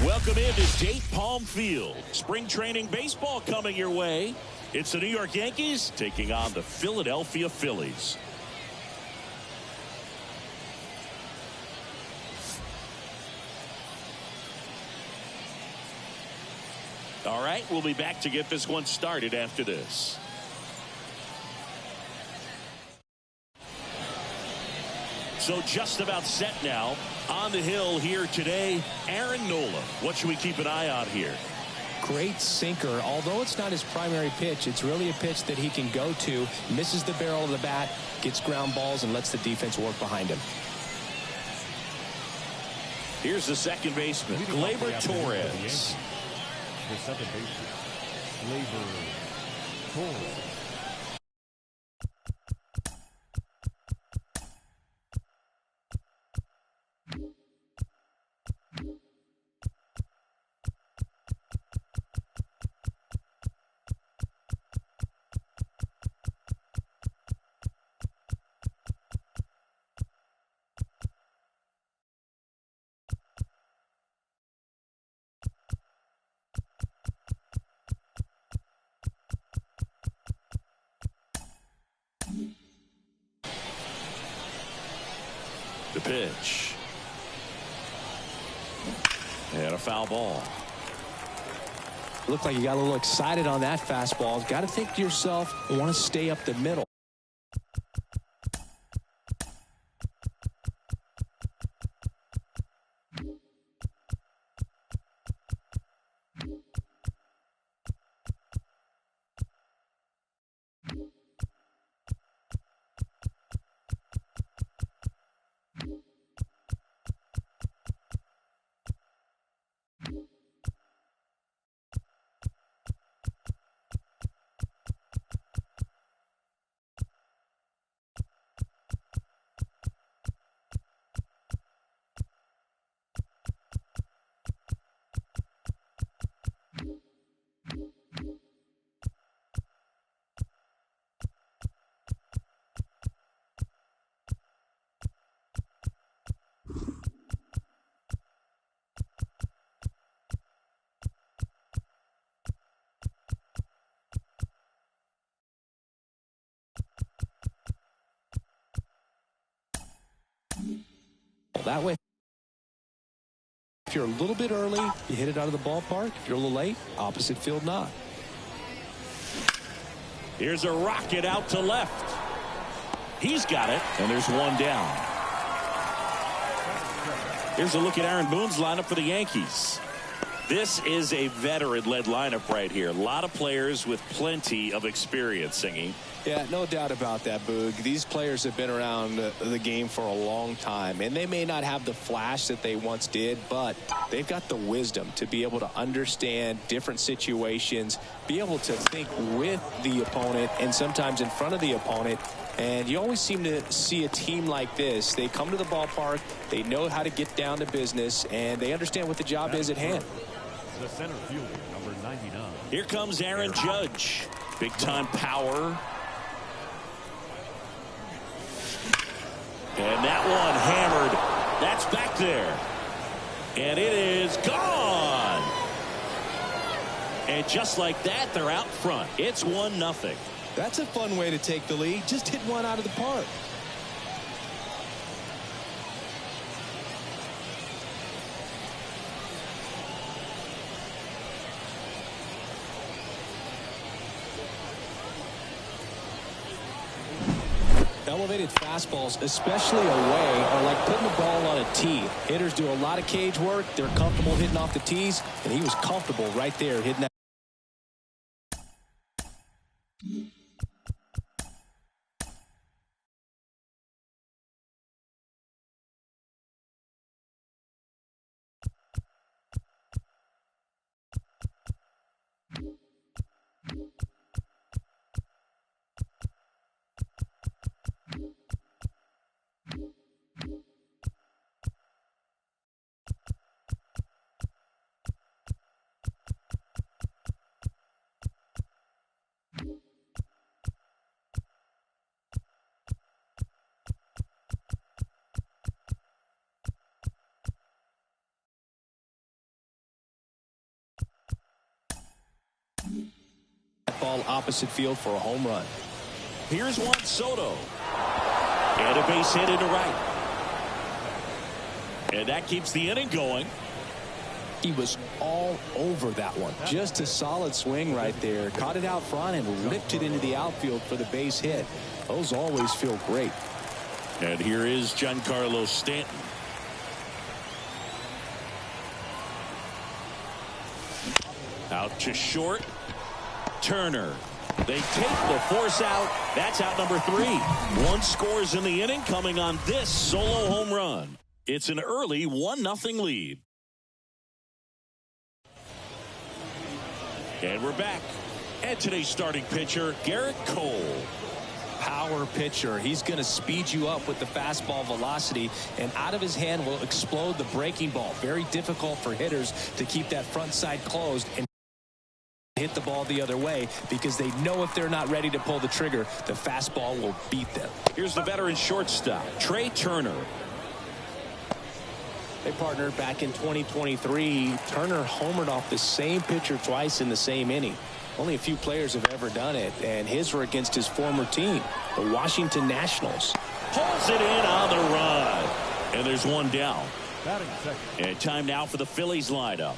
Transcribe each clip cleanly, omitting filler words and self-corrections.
Welcome into Date Palm Field. Spring training baseball coming your way. It's the New York Yankees taking on the Philadelphia Phillies. All right, we'll be back to get this one started after this. So just about set now. On the hill here today, Aaron Nola. What should we keep an eye on here? Great sinker. Although it's not his primary pitch, it's really a pitch that he can go to, misses the barrel of the bat, gets ground balls, and lets the defense work behind him. Here's the second baseman, Gleyber Torres. The second baseman, Gleyber Torres. The pitch. And a foul ball. Looked like you got a little excited on that fastball. Got to think to yourself, I want to stay up the middle. That way, if you're a little bit early, you hit it out of the ballpark. If you're a little late, opposite field not. Here's a rocket out to left. He's got it, and there's one down. Here's a look at Aaron Boone's lineup for the Yankees. This is a veteran-led lineup right here. A lot of players with plenty of experience, Singing. Yeah, no doubt about that, Boog. These players have been around the game for a long time, and they may not have the flash that they once did, but they've got the wisdom to be able to understand different situations, be able to think with the opponent and sometimes in front of the opponent. And you always seem to see a team like this. They come to the ballpark, they know how to get down to business, and they understand what the job is at hand. The center fielder, number 99. Here comes Aaron Judge. Big-time power. And that one hammered. That's back there. And it is gone. And just like that, they're out front. It's 1-0. That's a fun way to take the lead. Just hit one out of the park. Elevated fastballs, especially away, are like putting the ball on a tee. Hitters do a lot of cage work. They're comfortable hitting off the tees, and he was comfortable right there hitting that. Ball opposite field for a home run. Here's Juan Soto. And a base hit into right. And that keeps the inning going. He was all over that one. Just a solid swing right there. Caught it out front and ripped it into the outfield for the base hit. Those always feel great. And here is Giancarlo Stanton. Out to short. Turner. They take the force out. That's out number 3. 1 scores in the inning coming on this solo home run. It's an early 1-0 lead. And we're back. And today's starting pitcher, Garrett Cole. Power pitcher. He's going to speed you up with the fastball velocity, and out of his hand will explode the breaking ball. Very difficult for hitters to keep that front side closed and hit the ball the other way, because they know if they're not ready to pull the trigger, the fastball will beat them. Here's the veteran shortstop, Trey Turner. They partnered back in 2023. Turner homered off the same pitcher twice in the same inning. Only a few players have ever done it, and his were against his former team, the Washington Nationals. Pulls it in on the run. And there's one down. Batting second. And time now for the Phillies lineup.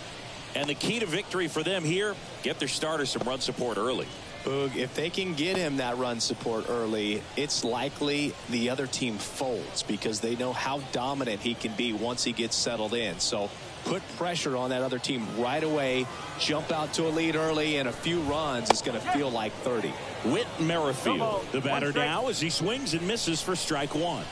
And the key to victory for them here, get their starter some run support early. Boog, if they can get him that run support early, it's likely the other team folds, because they know how dominant he can be once he gets settled in. So put pressure on that other team right away, jump out to a lead early, and a few runs is going to feel like 30. Whit Merrifield, the batter now, as he swings and misses for strike 1.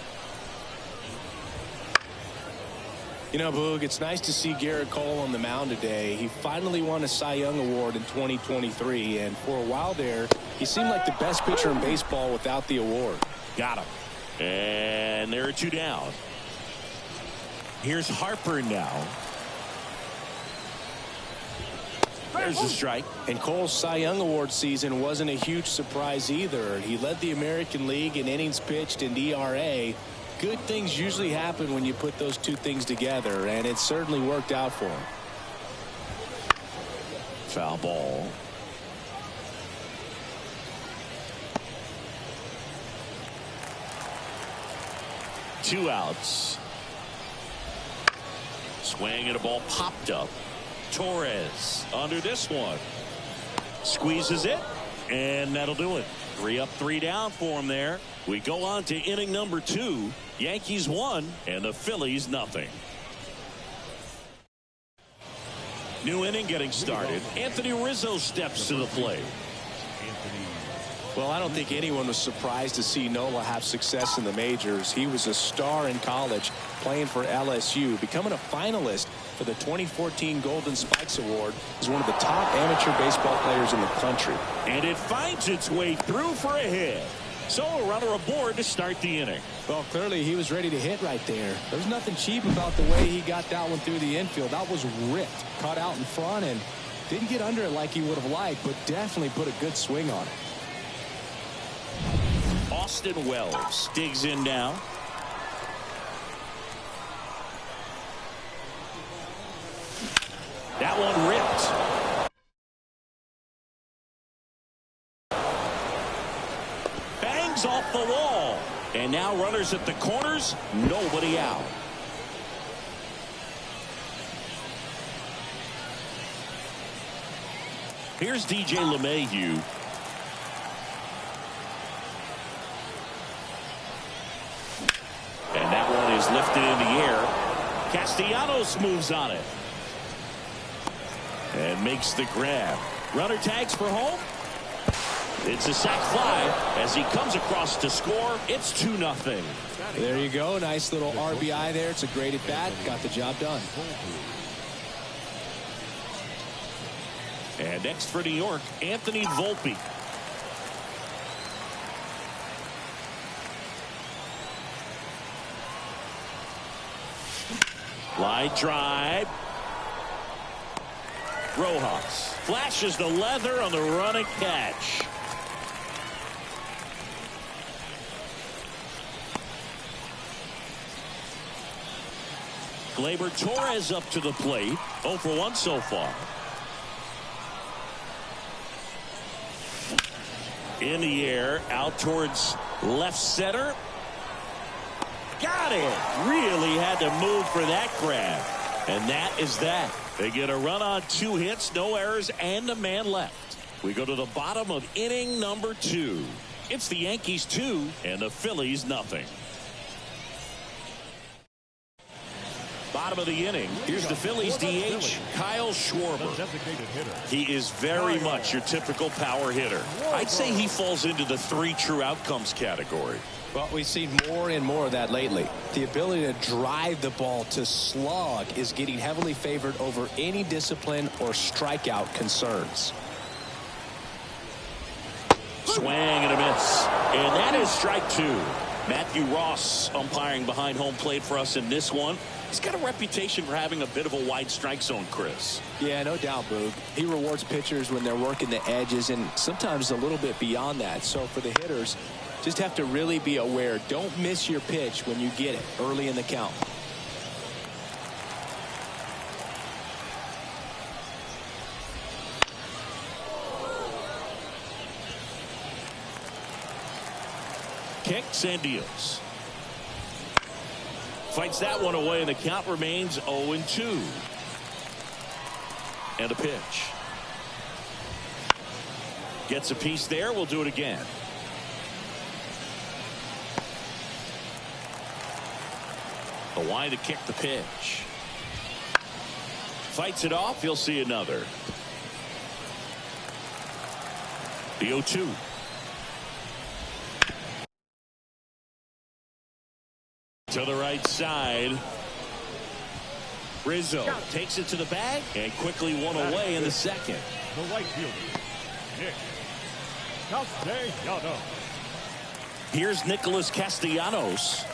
You know, Boog, it's nice to see Garrett Cole on the mound today. He finally won a Cy Young Award in 2023, and for a while there, he seemed like the best pitcher in baseball without the award. Got him. And there are 2 down. Here's Harper now. There's the strike. And Cole's Cy Young Award season wasn't a huge surprise either. He led the American League in innings pitched and ERA. Good things usually happen when you put those 2 things together, and it certainly worked out for him. Foul ball. Two outs. Swing and a ball popped up. Torres under this one. Squeezes it, and that'll do it. 3 up, 3 down for him there. We go on to inning number 2. Yankees 1 and the Phillies nothing. New inning getting started. Anthony Rizzo steps to the plate. Well, I don't think anyone was surprised to see Nola have success in the majors. He was a star in college, playing for LSU, becoming a finalist for the 2014 Golden Spikes Award. He's one of the top amateur baseball players in the country. And it finds its way through for a hit. So a runner aboard to start the inning. Well, clearly he was ready to hit right there. There's nothing cheap about the way he got that one through the infield. That was ripped, caught out in front, and didn't get under it like he would have liked, but definitely put a good swing on it. Austin Wells digs in now. That one ripped. Bangs off the wall. And now runners at the corners, nobody out. Here's DJ LeMahieu. And that one is lifted in the air. Castellanos moves on it. And makes the grab. Runner tags for home. It's a sac fly as he comes across to score. It's 2-0. There you go. Nice little RBI there. It's a great at bat. Got the job done. And next for New York, Anthony Volpe. Line drive. Rojas flashes the leather on the running catch. Gleyber Torres up to the plate. 0 for 1 so far. In the air, out towards left center. Got it. Really had to move for that grab. And that is that. They get a run on 2 hits, no errors, and a man left. We go to the bottom of inning number 2. It's the Yankees 2 and the Phillies nothing. Bottom of the inning. Here's the Phillies DH, Kyle Schwarber. He is very much your typical power hitter. I'd say he falls into the 3 true outcomes category. Well, we've seen more and more of that lately. The ability to drive the ball to slug is getting heavily favored over any discipline or strikeout concerns. Swing and a miss. And that is strike 2. Matthew Ross umpiring behind home plate for us in this one. He's got a reputation for having a bit of a wide strike zone, Chris. Yeah, no doubt, Boog. He rewards pitchers when they're working the edges and sometimes a little bit beyond that. So for the hitters, just have to really be aware. Don't miss your pitch when you get it early in the count. Kicks and deals. Fights that one away, and the count remains 0-2. And a pitch. Gets a piece there. We'll do it again. A line to kick the pitch. Fights it off. He'll see another. The 0-2. To the right side. Rizzo takes it to the bag and quickly one away in the second. The right fielder, Nick Castellanos. Here's Nicholas Castellanos.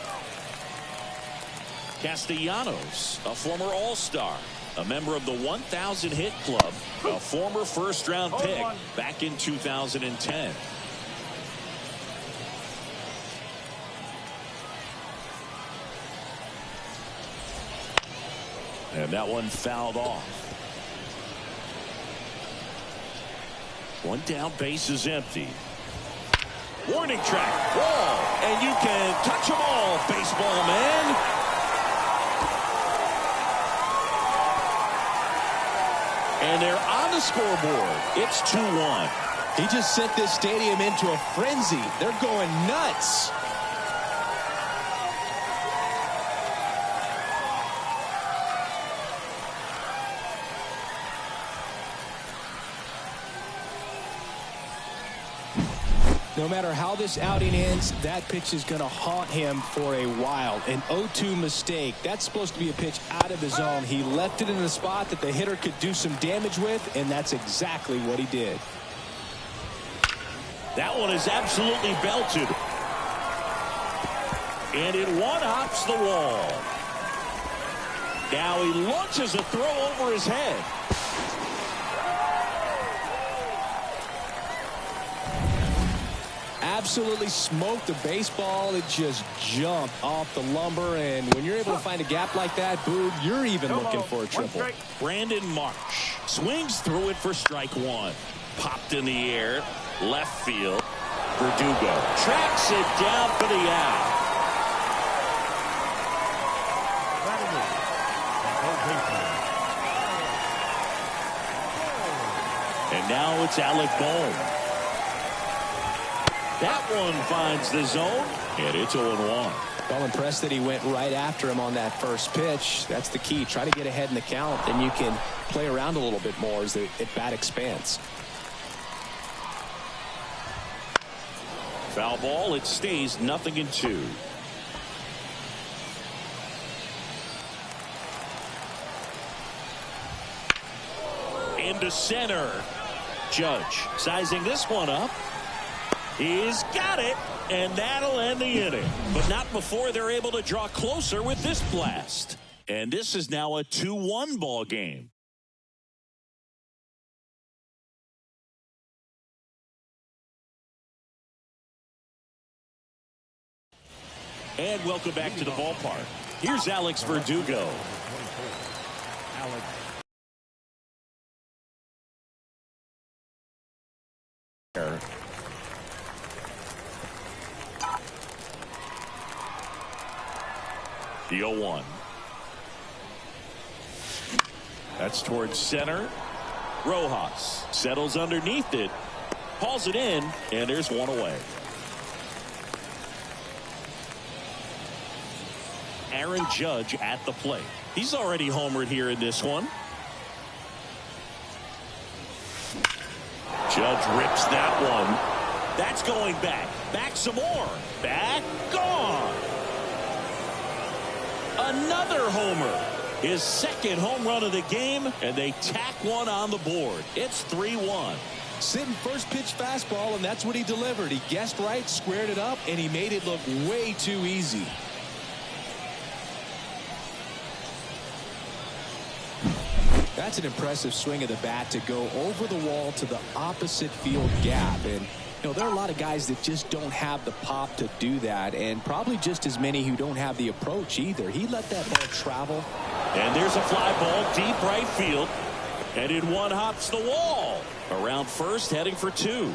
Castellanos, a former All-Star, a member of the 1,000 hit club, a former first-round pick back in 2010. And that one fouled off. One down, base is empty. Warning track, wall, and you can touch them all, baseball man. And they're on the scoreboard. It's 2-1. He just sent this stadium into a frenzy. They're going nuts. No matter how this outing ends, that pitch is going to haunt him for a while. An 0-2 mistake. That's supposed to be a pitch out of the zone. He left it in a spot that the hitter could do some damage with, and that's exactly what he did. That one is absolutely belted. And it one-hops the wall. Now he launches a throw over his head. Absolutely smoked the baseball. It just jumped off the lumber, and when you're able to find a gap like that, Boog, you're even looking for a triple. Brandon Marsh swings through it for strike one. Popped in the air, left field. Verdugo tracks it down for the out. And now it's Alec Bohm. That one finds the zone, and it's 0-1. Well, impressed that he went right after him on that first pitch. That's the key. Try to get ahead in the count, then you can play around a little bit more as the at-bat expands. Foul ball. It stays 0-2. Into center. Judge sizing this one up. He's got it, and that'll end the inning. But not before they're able to draw closer with this blast. And this is now a 2-1 ball game. And welcome back to the ballpark. Here's Alex Verdugo. The 0-1. That's towards center. Rojas settles underneath it. Hauls it in, and there's one away. Aaron Judge at the plate. He's already homered here in this one. Judge rips that one. That's going back. Back some more. Back. Gone. Another homer. His second home run of the game, and they tack one on the board. It's 3-1. Sitting first pitch fastball, and that's what he delivered. He guessed right, squared it up, and he made it look way too easy. That's an impressive swing of the bat to go over the wall to the opposite field gap. And you know, there are a lot of guys that just don't have the pop to do that, and probably just as many who don't have the approach either. He let that ball travel. And there's a fly ball deep right field, and it one hops the wall. Around first, heading for two.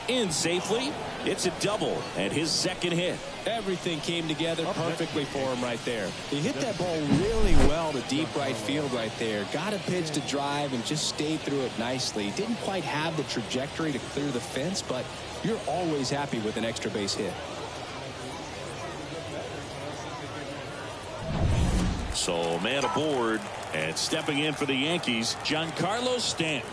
In safely. It's a double and his second hit. Everything came together perfectly for him right there. He hit that ball really well to deep right field right there. Got a pitch to drive and just stayed through it nicely. Didn't quite have the trajectory to clear the fence, but you're always happy with an extra base hit. So man aboard, and stepping in for the Yankees, Giancarlo Stanton.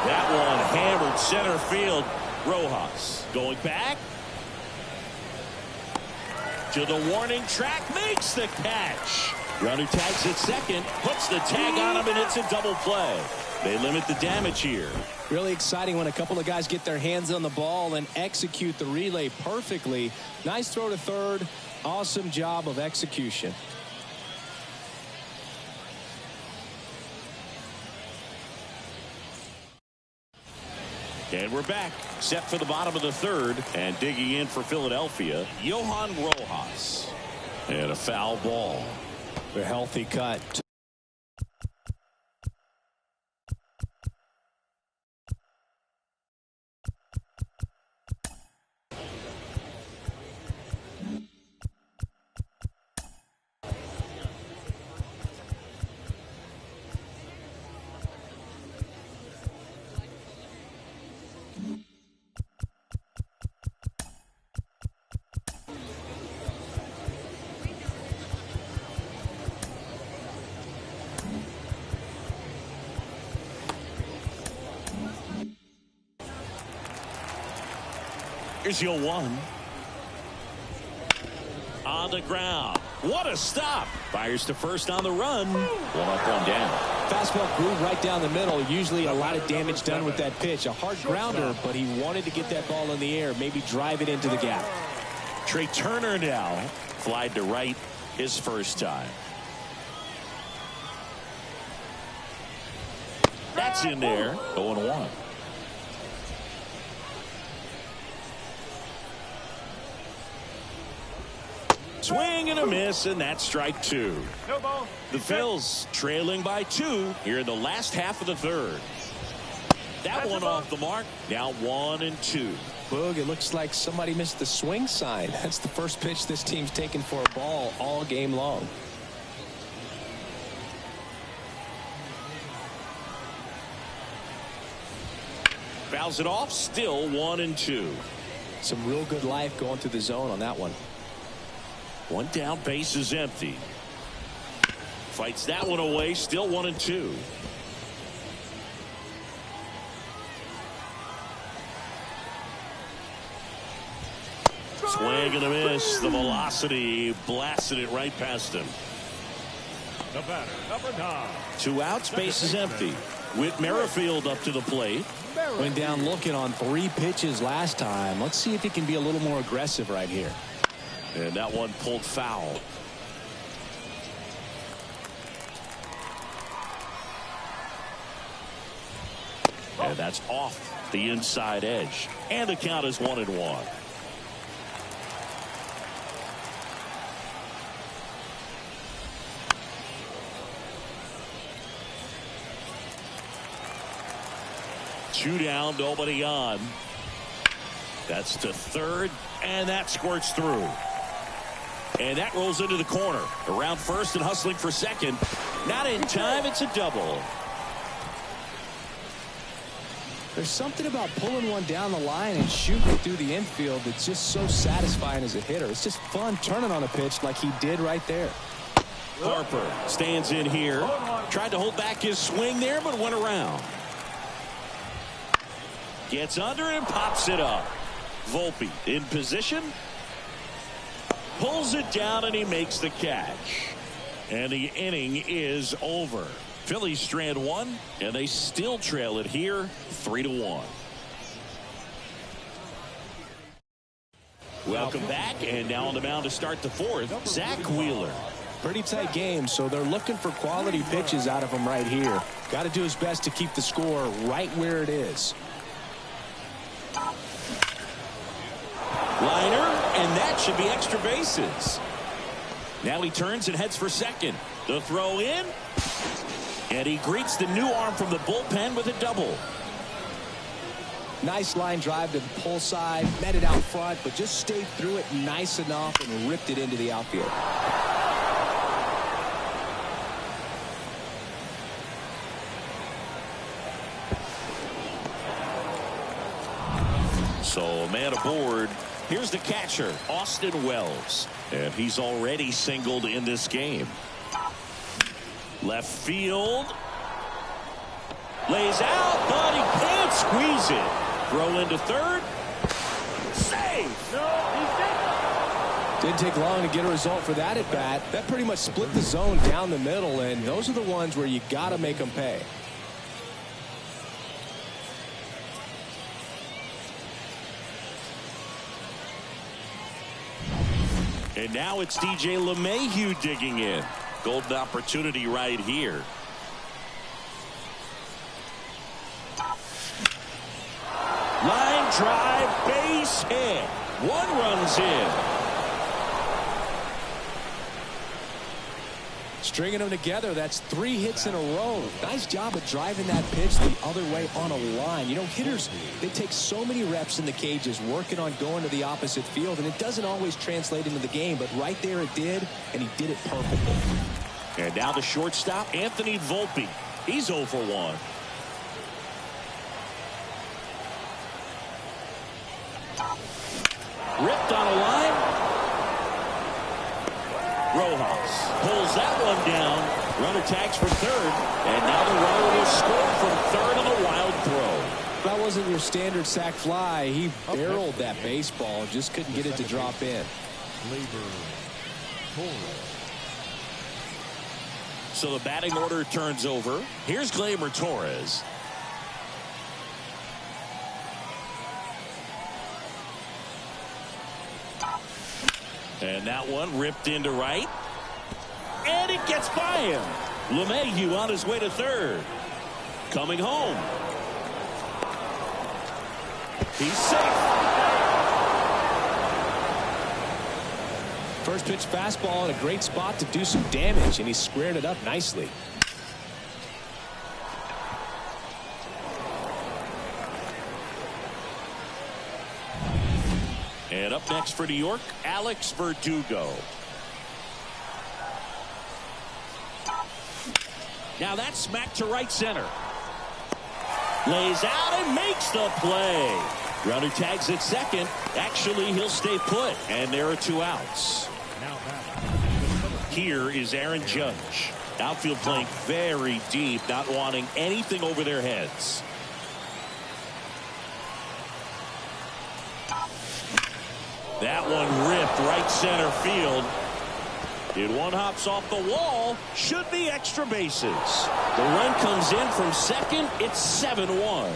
That one hammered center field. Rojas going back to the warning track, makes the catch. Runner tags at second, puts the tag on him, and it's a double play. They limit the damage here. Really exciting when a couple of guys get their hands on the ball and execute the relay perfectly. Nice throw to third. Awesome job of execution. And we're back, set for the bottom of the third, and digging in for Philadelphia, Johan Rojas. And a foul ball. A healthy cut. Here's 0-1. On the ground. What a stop. Fires to first on the run. 1 up, 1 down. Fastball groove right down the middle. Usually a lot of damage done with that pitch. A hard grounder, but he wanted to get that ball in the air. Maybe drive it into the gap. Trey Turner now flied to right his first time. That's in there. 0-1. Swing and a miss, and that's strike 2. The Phils trailing by 2 here in the last half of the third. That one off the mark. Now 1-2. Boog, it looks like somebody missed the swing sign. That's the first pitch this team's taken for a ball all game long. Fouls it off. Still 1-2. Some real good life going through the zone on that one. 1 down, base is empty. Fights that one away. Still 1-2. Swing and a miss. The velocity blasted it right past him. The batter, number 9. 2 outs, base is empty. Whit Merrifield up to the plate. Went down looking on 3 pitches last time. Let's see if he can be a little more aggressive right here. And that one pulled foul. And that's off the inside edge. And the count is 1-1. Two down, nobody on. That's to third, and that squirts through. And that rolls into the corner. Around first and hustling for second. Not in time. It's a double. There's something about pulling one down the line and shooting it through the infield that's just so satisfying as a hitter. It's just fun turning on a pitch like he did right there. Harper stands in here. Tried to hold back his swing there, but went around. Gets under and pops it up. Volpe in position. Pulls it down and he makes the catch. And the inning is over. Phillies strand 1 and they still trail it here 3-1. Welcome back, and now on the mound to start the 4th, Zach Wheeler. Pretty tight game, so they're looking for quality pitches out of him right here. Got to do his best to keep the score right where it is. Liner, and that should be extra bases. Now he turns and heads for second. The throw in, and he greets the new arm from the bullpen with a double. Nice line drive to the pull side, met it out front, but just stayed through it nice enough and ripped it into the outfield. So a man aboard. Here's the catcher, Austin Wells, and he's already singled in this game. Left field. Lays out, but he can't squeeze it. Throw into third. Save. Didn't take long to get a result for that at bat. That pretty much split the zone down the middle, and those are the ones where you got to make them pay. And now it's DJ LeMahieu digging in. Golden opportunity right here. Line drive, base hit. 1 run's in. Stringing them together, that's 3 hits in a row. Nice job of driving that pitch the other way on a line. You know, hitters, they take so many reps in the cages working on going to the opposite field, and it doesn't always translate into the game, but right there it did, and he did it perfectly. And now the shortstop, Anthony Volpe. He's 0 for 1. Ripped on a line. Rojas pulls that one down. Runner tags for third. And now the runner will score from third on a wild throw. That wasn't your standard sac fly. He barreled that baseball, just couldn't get it to drop in. So the batting order turns over. Here's Gleyber Torres. And that one ripped into right. And it gets by him. LeMahieu on his way to third. Coming home. He's safe. First pitch fastball in a great spot to do some damage, and he squared it up nicely. And up next for New York, Alex Verdugo. Now that's smacked to right center. Lays out and makes the play. Runner tags at second. Actually, he'll stay put. And there are 2 outs. Here is Aaron Judge. Outfield playing very deep, not wanting anything over their heads. That one ripped right center field. If one hops off the wall, should be extra bases. The run comes in from second. It's 7-1.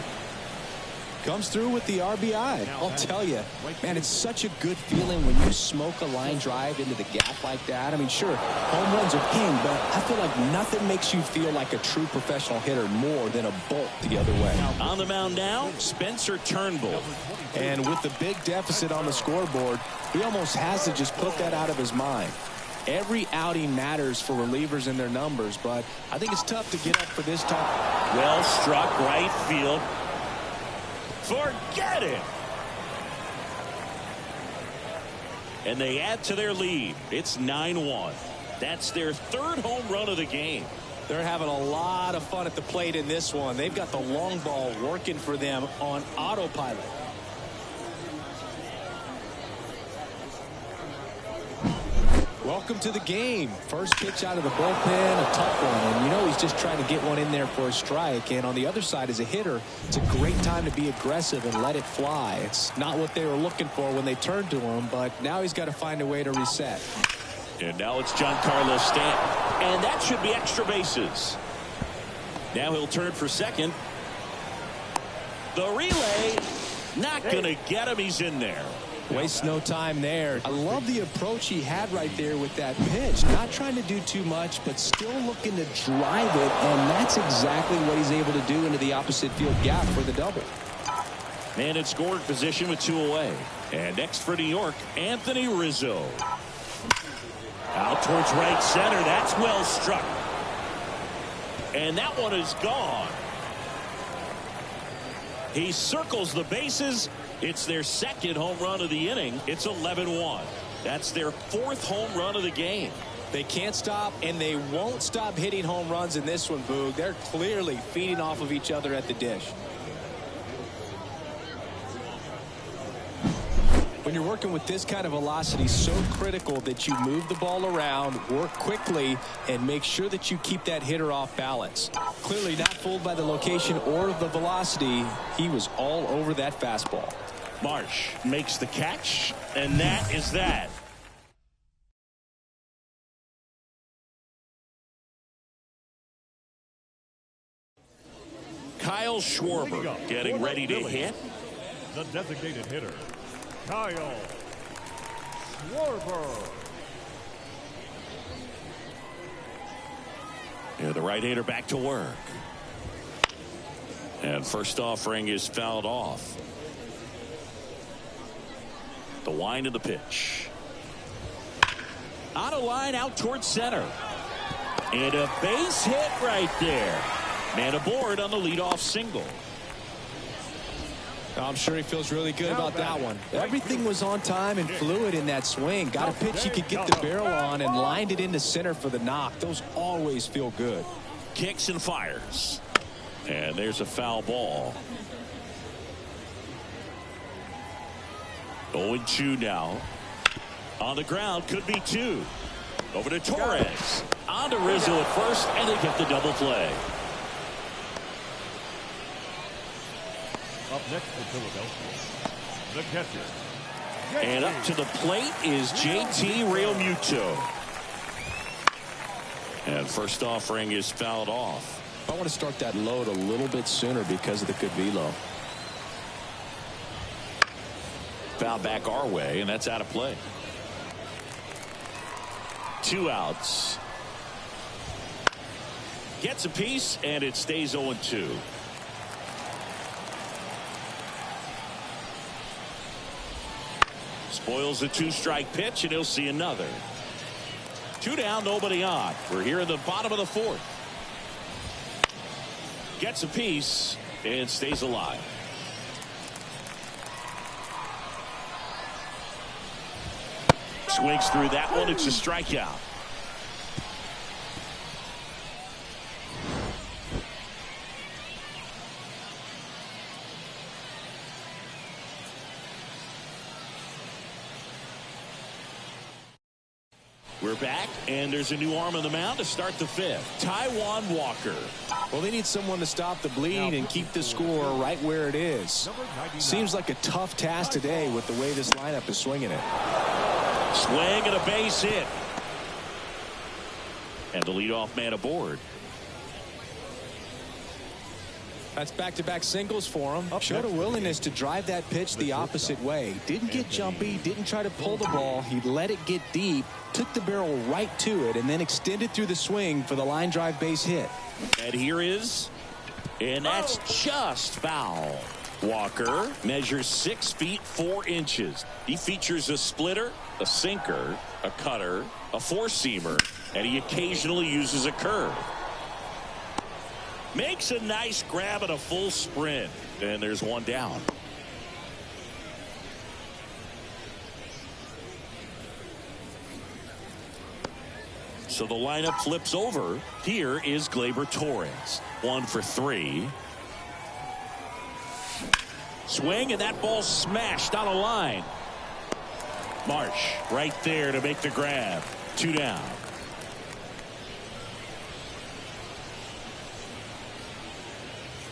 Comes through with the RBI. I'll tell you, man, it's such a good feeling when you smoke a line drive into the gap like that. I mean, sure, home runs are king, but I feel like nothing makes you feel like a true professional hitter more than a bolt the other way. On the mound now, Spencer Turnbull. And with the big deficit on the scoreboard, he almost has to just put that out of his mind. Every outing matters for relievers in their numbers, but I think it's tough to get up for this time. Well struck right field. Forget it. And they add to their lead. It's 9-1. That's their 3rd home run of the game. They're having a lot of fun at the plate in this one. They've got the long ball working for them on autopilot. Welcome to the game. First pitch out of the bullpen, a tough one. And you know he's just trying to get one in there for a strike. And on the other side, as a hitter, it's a great time to be aggressive and let it fly. It's not what they were looking for when they turned to him, but now he's got to find a way to reset. And now it's Giancarlo Stanton. And that should be extra bases. Now he'll turn for second. The relay, not going to get him. He's in there. Wastes no time there. I love the approach he had right there with that pitch. Not trying to do too much, but still looking to drive it, and that's exactly what he's able to do into the opposite field gap for the double. Man in scoring position with 2 away. And next for New York, Anthony Rizzo. Out towards right center. That's well struck. And that one is gone. He circles the bases. It's their 2nd home run of the inning. It's 11-1. That's their 4th home run of the game. They can't stop, and they won't stop hitting home runs in this one, Boog. They're clearly feeding off of each other at the dish. When you're working with this kind of velocity, so critical that you move the ball around, work quickly, and make sure that you keep that hitter off balance. Clearly not fooled by the location or the velocity. He was all over that fastball. Marsh makes the catch, and that is that. Kyle Schwarber getting ready to hit. The designated hitter, Kyle Schwarber. Yeah, the right-hander back to work. And first offering is fouled off. The wind of the pitch. On a line out towards center. And a base hit right there. Man aboard on the leadoff single. I'm sure he feels really good about that one. Everything was on time and fluid in that swing. Got a pitch he could get the barrel on and lined it into center for the knock. Those always feel good. Kicks and fires. And there's a foul ball. 0-2 now. On the ground, could be 2. Over to Torres. On to Rizzo at first, and they get the double play. Up next for Philadelphia, the catcher. And up to the plate is JT Realmuto. And first offering is fouled off. I want to start that load a little bit sooner because of the good velo. Foul back our way, and that's out of play. 2 outs. Gets a piece, and it stays 0-2. Spoils a 2-strike pitch, and he'll see another. 2 down, nobody on. We're here in the bottom of the 4th. Gets a piece and stays alive. Swings through that one. It's a strikeout. We're back, and there's a new arm on the mound to start the 5th. Taijuan Walker. Well, they need someone to stop the bleed and keep the score right where it is. Seems like a tough task today with the way this lineup is swinging it. Swing and a base hit. And the leadoff man aboard. That's back-to-back singles for him. Showed a willingness to drive that pitch the opposite way. Didn't get jumpy, didn't try to pull the ball. He let it get deep, took the barrel right to it, and then extended through the swing for the line drive base hit. And here is, and that's just foul. Walker measures 6 feet 4 inches. He features a splitter, a sinker, a cutter, a 4-seamer, and he occasionally uses a curve. Makes a nice grab at a full sprint, and there's 1 down. So the lineup flips over. Here is Gleyber Torres. 1 for 3. Swing, and that ball smashed on a line. Marsh right there to make the grab. 2 down.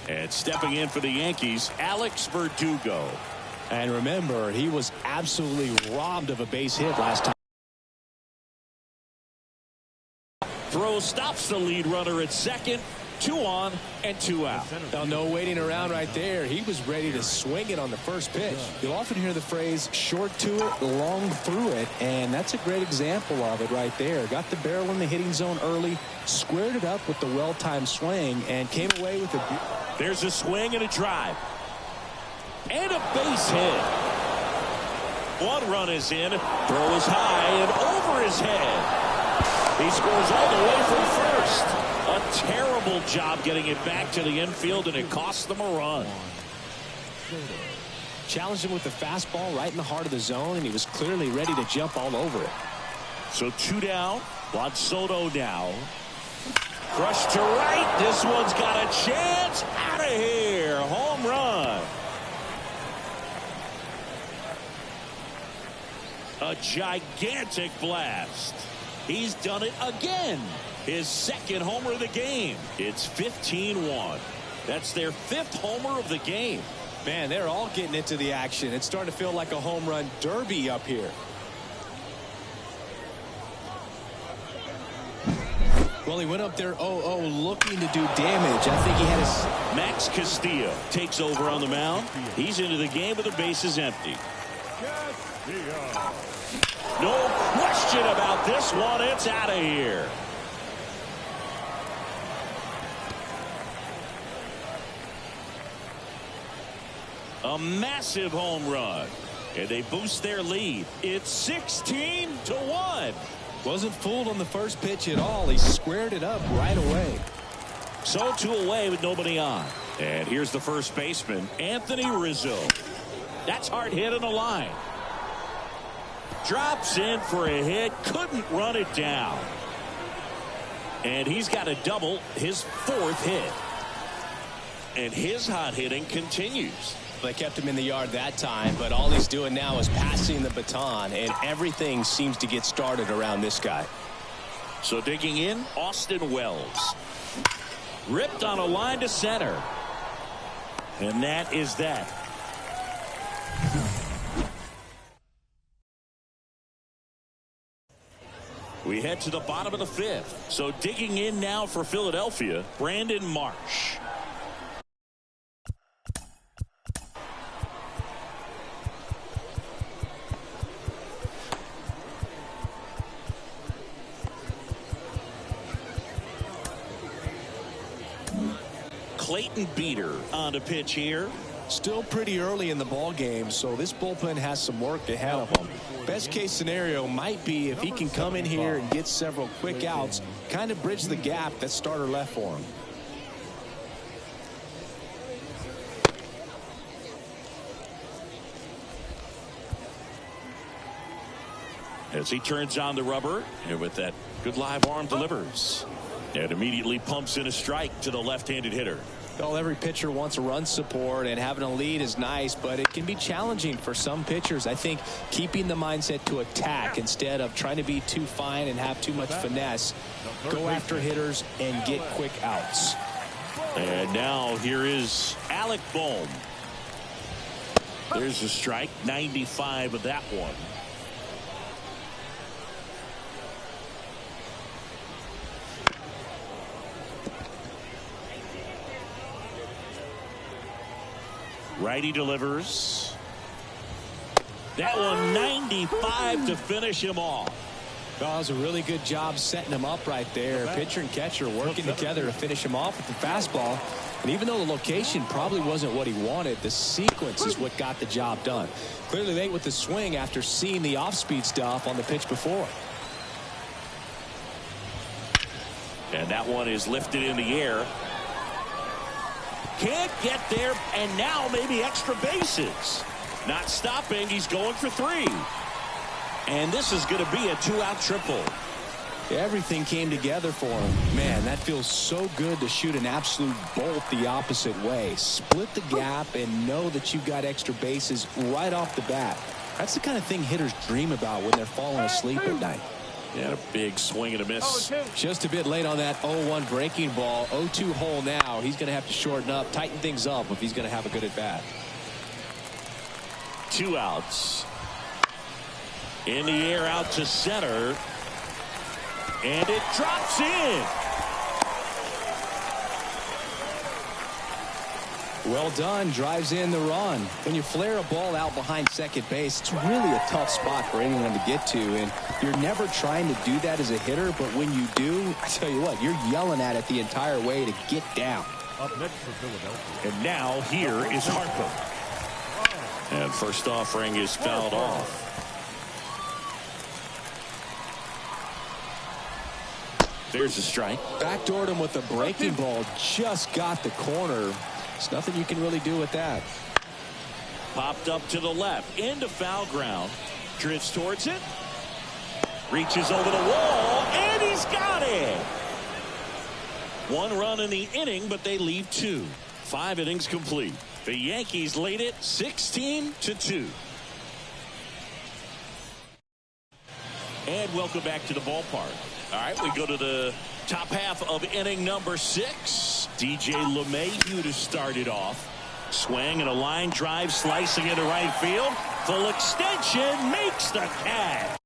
And stepping in for the Yankees, Alex Verdugo. And remember, he was absolutely robbed of a base hit last time. Throw stops the lead runner at second. 2 on and 2 out. Now, no waiting around right there. He was ready to swing it on the first pitch. You'll often hear the phrase short to it, long through it, and that's a great example of it right there. Got the barrel in the hitting zone early, squared it up with the well-timed swing, and came away with a... There's a swing and a drive. And a base hit. 1 run is in. Throw is high and over his head. He scores all the way from first. A terrible job getting it back to the infield, and it cost them a run. Challenged him with the fastball right in the heart of the zone, and he was clearly ready to jump all over it. So 2 down. Juan Soto now. Crushed to right. This one's got a chance. Out of here. Home run. A gigantic blast. He's done it again. His 2nd homer of the game. It's 15-1. That's their 5th homer of the game. Man, they're all getting into the action. It's starting to feel like a home run derby up here. Well, he went up there 0-0 looking to do damage. I think he had his... Max Castillo takes over on the mound. He's into the game with the bases empty. No question about this one. It's out of here. A massive home run. And they boost their lead. It's 16-1. Wasn't fooled on the first pitch at all. He squared it up right away. So 2 away with nobody on. And here's the first baseman, Anthony Rizzo. That's hard hit on the line. Drops in for a hit. Couldn't run it down. And he's got a double, his 4th hit. And his hot hitting continues. They kept him in the yard that time, but all he's doing now is passing the baton, and everything seems to get started around this guy. So digging in, Austin Wells. Ripped on a line to center. And that is that. We head to the bottom of the fifth. So digging in now for Philadelphia, Brandon Marsh. Clayton Beater on the pitch here. Still pretty early in the ball game, so this bullpen has some work ahead of them. Best case scenario might be if he can come in here and get several quick outs, kind of bridge the gap that starter left for him. As he turns on the rubber, and with that good live arm delivers. And immediately pumps in a strike to the left-handed hitter. Well, every pitcher wants a run support, and having a lead is nice, but it can be challenging for some pitchers. I think keeping the mindset to attack instead of trying to be too fine and have too much finesse, go after hitters and get quick outs. And now here is Alec Bohm. There's a strike, 95 of that one. Righty delivers. That one 95 to finish him off. Well, that was a really good job setting him up right there. Pitcher and catcher working together to finish him off with the fastball. And even though the location probably wasn't what he wanted, the sequence is what got the job done. Clearly late with the swing after seeing the off-speed stuff on the pitch before. And that one is lifted in the air. Can't get there, and now maybe extra bases. Not stopping, he's going for 3. And this is going to be a 2-out triple. Everything came together for him. Man, that feels so good to shoot an absolute bolt the opposite way. Split the gap and know that you've got extra bases right off the bat. That's the kind of thing hitters dream about when they're falling asleep at night. Yeah, a big swing and a miss. Just a bit late on that 0-1 breaking ball. 0-2 hole now. He's going to have to shorten up, tighten things up if he's going to have a good at bat. 2 outs. In the air out to center. And it drops in. Well done. Drives in the run. When you flare a ball out behind second base, it's really a tough spot for anyone to get to. And you're never trying to do that as a hitter. But when you do, I tell you what, you're yelling at it the entire way to get down. Up next for Philadelphia. And now here is Harper. And first offering is fouled off. There's a strike. Backdoored him with a breaking ball. Just got the corner. There's nothing you can really do with that. Popped up to the left. Into foul ground. Drifts towards it. Reaches over the wall. And he's got it. 1 run in the inning, but they leave 2. 5 innings complete. The Yankees lead it 16-2. And welcome back to the ballpark. All right, we go to the top half of inning number 6. DJ LeMahieu to start it off. Swing and a line drive slicing into right field. Full extension makes the catch.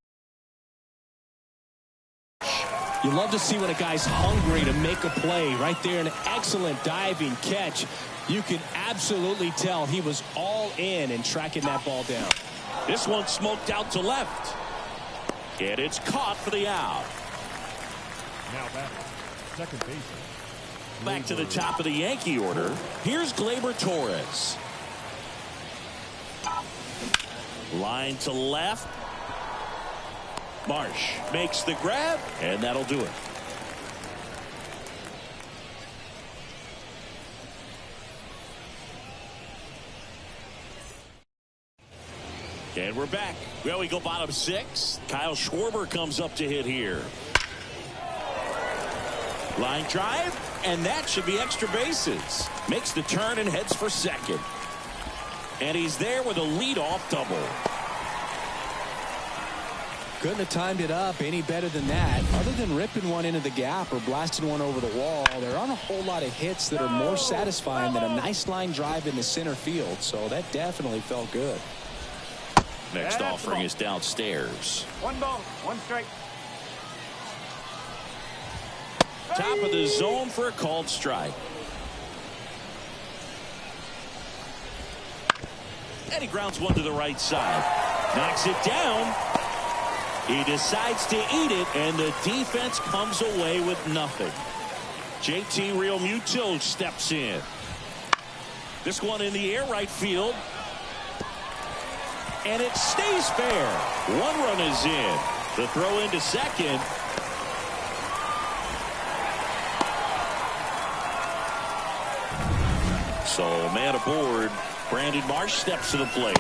You love to see when a guy's hungry to make a play. Right there, an excellent diving catch. You can absolutely tell he was all in tracking that ball down. This one smoked out to left. And it's caught for the out. Now back, second baseman. Back to the top of the Yankee order. Here's Gleyber Torres. Line to left. Marsh makes the grab, and that'll do it. And we're back. Well, we go bottom 6. Kyle Schwarber comes up to hit here. Line drive, and that should be extra bases. Makes the turn and heads for second. And he's there with a leadoff double. Couldn't have timed it up any better than that. Other than ripping one into the gap or blasting one over the wall, there aren't a whole lot of hits that are more satisfying than a nice line drive into center field. So that definitely felt good. Next offering is downstairs. 1 ball, 1 strike. Top of the zone for a called strike. And he grounds one to the right side. Knocks it down. He decides to eat it, and the defense comes away with nothing. JT Realmuto steps in. This one in the air right field. And it stays fair. 1 run is in. The throw into second. So man aboard. Brandon Marsh steps to the plate.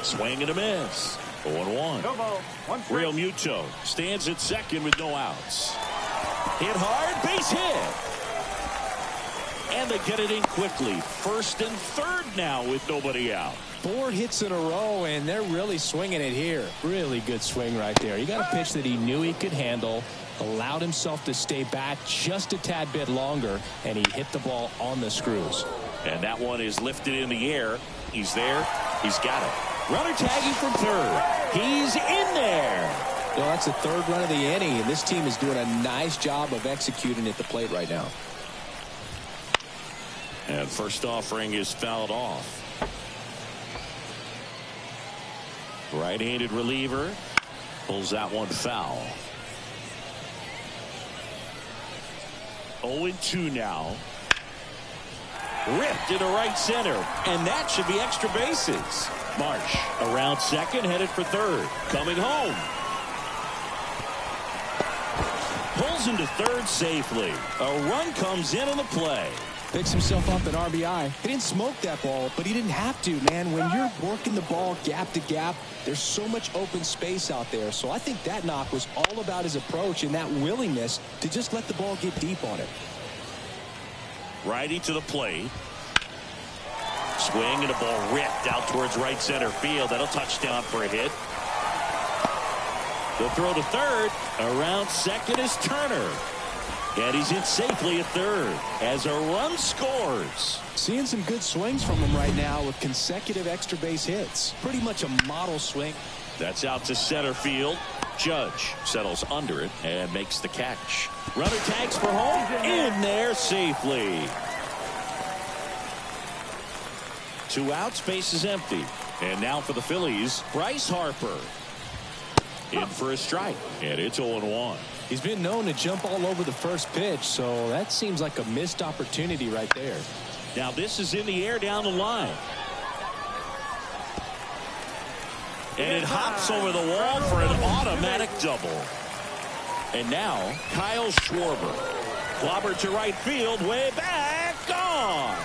Swing and a miss. 0-1. Realmuto stands at second with no outs. Hit hard, base hit. And they get it in quickly. First and third now with nobody out. 4 hits in a row, and they're really swinging it here. Really good swing right there. He got a pitch that he knew he could handle, allowed himself to stay back just a tad bit longer, and he hit the ball on the screws. And that one is lifted in the air. He's there. He's got it. Runner tagging from third. He's in there. Well, that's the 3rd run of the inning, and this team is doing a nice job of executing at the plate right now. And first offering is fouled off. Right-handed reliever pulls that one foul. 0-2 now. Ripped into right center, and that should be extra bases. Marsh around second, headed for third. Coming home. Pulls into third safely. A run comes in on the play. Picks himself up an RBI. He didn't smoke that ball, but he didn't have to, man. When you're working the ball gap to gap, there's so much open space out there. So I think that knock was all about his approach and that willingness to just let the ball get deep on it. Righty to the plate. Swing and a ball ripped out towards right center field. That'll touchdown for a hit. The throw to third. Around second is Turner. And he's in safely at third as a run scores. Seeing some good swings from him right now with consecutive extra base hits. Pretty much a model swing. That's out to center field. Judge settles under it and makes the catch. Runner tags for home. In there safely. 2 outs, base is empty. And now for the Phillies, Bryce Harper. In for a strike, and it's 0-1. He's been known to jump all over the first pitch, so that seems like a missed opportunity right there. Now this is in the air down the line. And it hops over the wall for an automatic double. And now Kyle Schwarber. Clobbered to right field, way back, gone.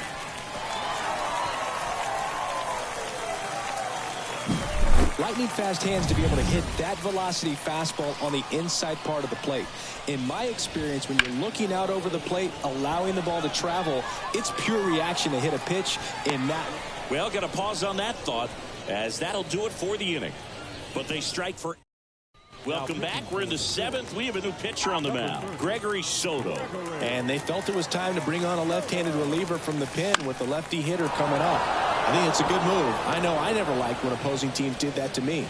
Lightning fast hands to be able to hit that velocity fastball on the inside part of the plate. In my experience, when you're looking out over the plate, allowing the ball to travel, it's pure reaction to hit a pitch in that. Well, got to pause on that thought, as that'll do it for the inning. But they strike for. Welcome back. We're in the 7th. We have a new pitcher on the mound, Gregory Soto. And they felt it was time to bring on a left-handed reliever from the pen with the lefty hitter coming up. I think it's a good move. I know I never liked when opposing teams did that to me.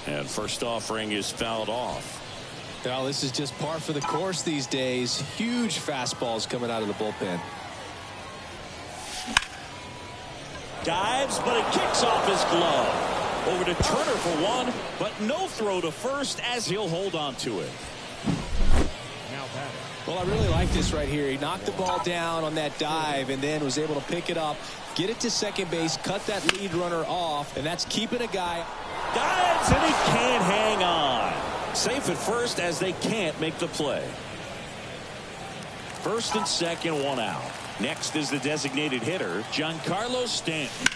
And first offering is fouled off. Well, this is just par for the course these days. Huge fastballs coming out of the bullpen. Dives, but it kicks off his glove. Over to Turner for one, but no throw to first as he'll hold on to it. Well, I really like this right here. He knocked the ball down on that dive and then was able to pick it up, get it to second base, cut that lead runner off, and that's keeping a guy. Dives, and he can't hang on. Safe at first as they can't make the play. First and second, 1 out. Next is the designated hitter, Giancarlo Stanton.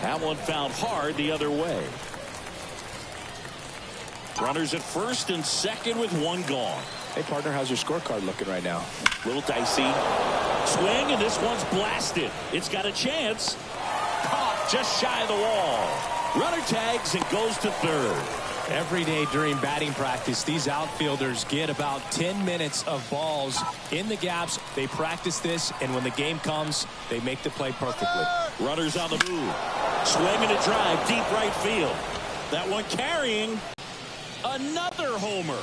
That one fouled hard the other way. Runners at first and second with 1 gone. Hey, partner, how's your scorecard looking right now? Little dicey. Swing, and this one's blasted. It's got a chance. Caught just shy of the wall. Runner tags and goes to third. Every day during batting practice, these outfielders get about 10 minutes of balls in the gaps. They practice this, and when the game comes, they make the play perfectly. Runners on the move. Swinging a drive, deep right field. That one carrying. Another homer.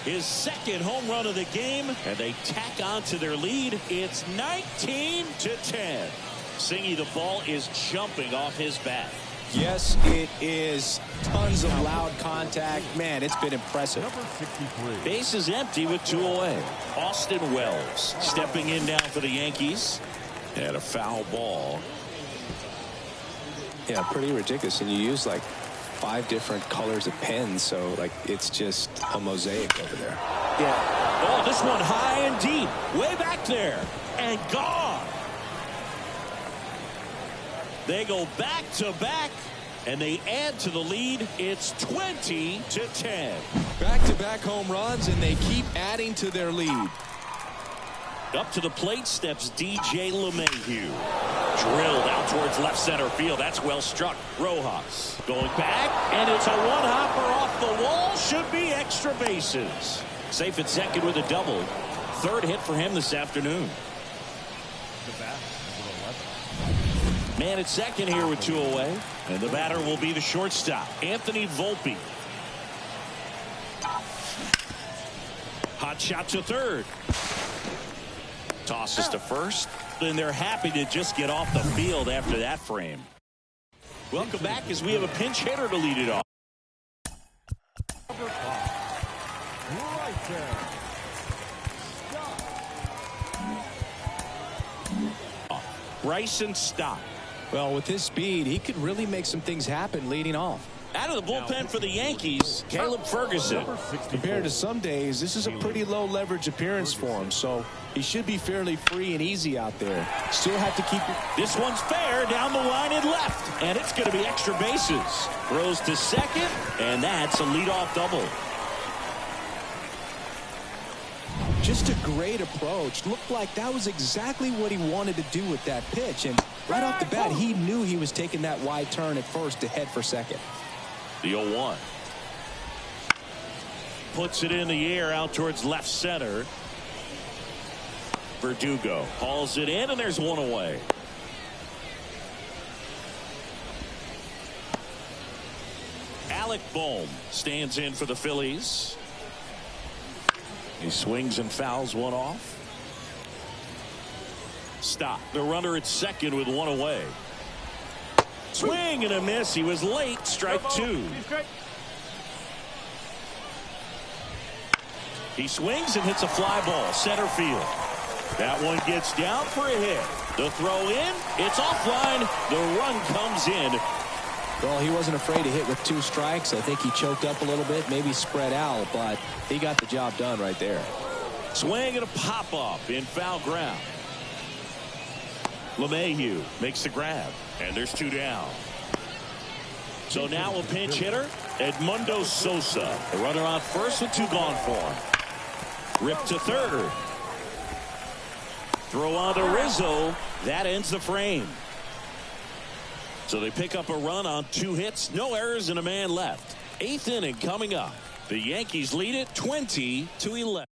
His second home run of the game, and they tack on to their lead. It's 19-10. Singy, the ball is jumping off his bat. Yes, it is. Tons of loud contact. Man, it's been impressive. Number 63. Base is empty with 2 away. Austin Wells stepping in now for the Yankees. And a foul ball. Yeah, pretty ridiculous. And you use like 5 different colors of pens, so like it's just a mosaic over there. Yeah. Oh, this one high and deep. Way back there. And gone. They go back to back, and they add to the lead. It's 20-10. Back-to-back home runs, and they keep adding to their lead. Up to the plate steps DJ LeMahieu. Drilled out towards left center field. That's well struck. Rojas going back, and it's a one-hopper off the wall. Should be extra bases. Safe at second with a double. Third hit for him this afternoon. Man at second here with 2 away. And the batter will be the shortstop, Anthony Volpe. Hot shot to third. Tosses to first. And they're happy to just get off the field after that frame. Welcome back as we have a pinch hitter to lead it off. Number 5. Right there. Stop. Bryson Stott. Well, with his speed, he could really make some things happen leading off. Out of the bullpen for the Yankees, Caleb Ferguson. Compared to some days, this is a pretty low leverage appearance for him, so he should be fairly free and easy out there. Still have to keep it. This one's fair down the line and left, and it's going to be extra bases. Throws to second, and that's a leadoff double. Just a great approach. Looked like that was exactly what he wanted to do with that pitch, and right off the bat, he knew he was taking that wide turn at first to head for second. The 0-1. Puts it in the air out towards left center. Verdugo hauls it in, and there's 1 away. Alec Bohm stands in for the Phillies. He swings and fouls one off. Stop. The runner at second with 1 away. Swing and a miss. He was late. Strike 2. He swings and hits a fly ball center field. That one gets down for a hit. The throw in. It's offline. The run comes in. Well, he wasn't afraid to hit with 2 strikes. I think he choked up a little bit, maybe spread out, but he got the job done right there. Swing and a pop up in foul ground. LeMahieu makes the grab, and there's 2 down. So now a pinch hitter, Edmundo Sosa. The runner on first with 2 gone for him. Rip to third. Throw on to Rizzo. That ends the frame. So they pick up a run on 2 hits, no errors, and a man left. 8th inning coming up. The Yankees lead it 20-11.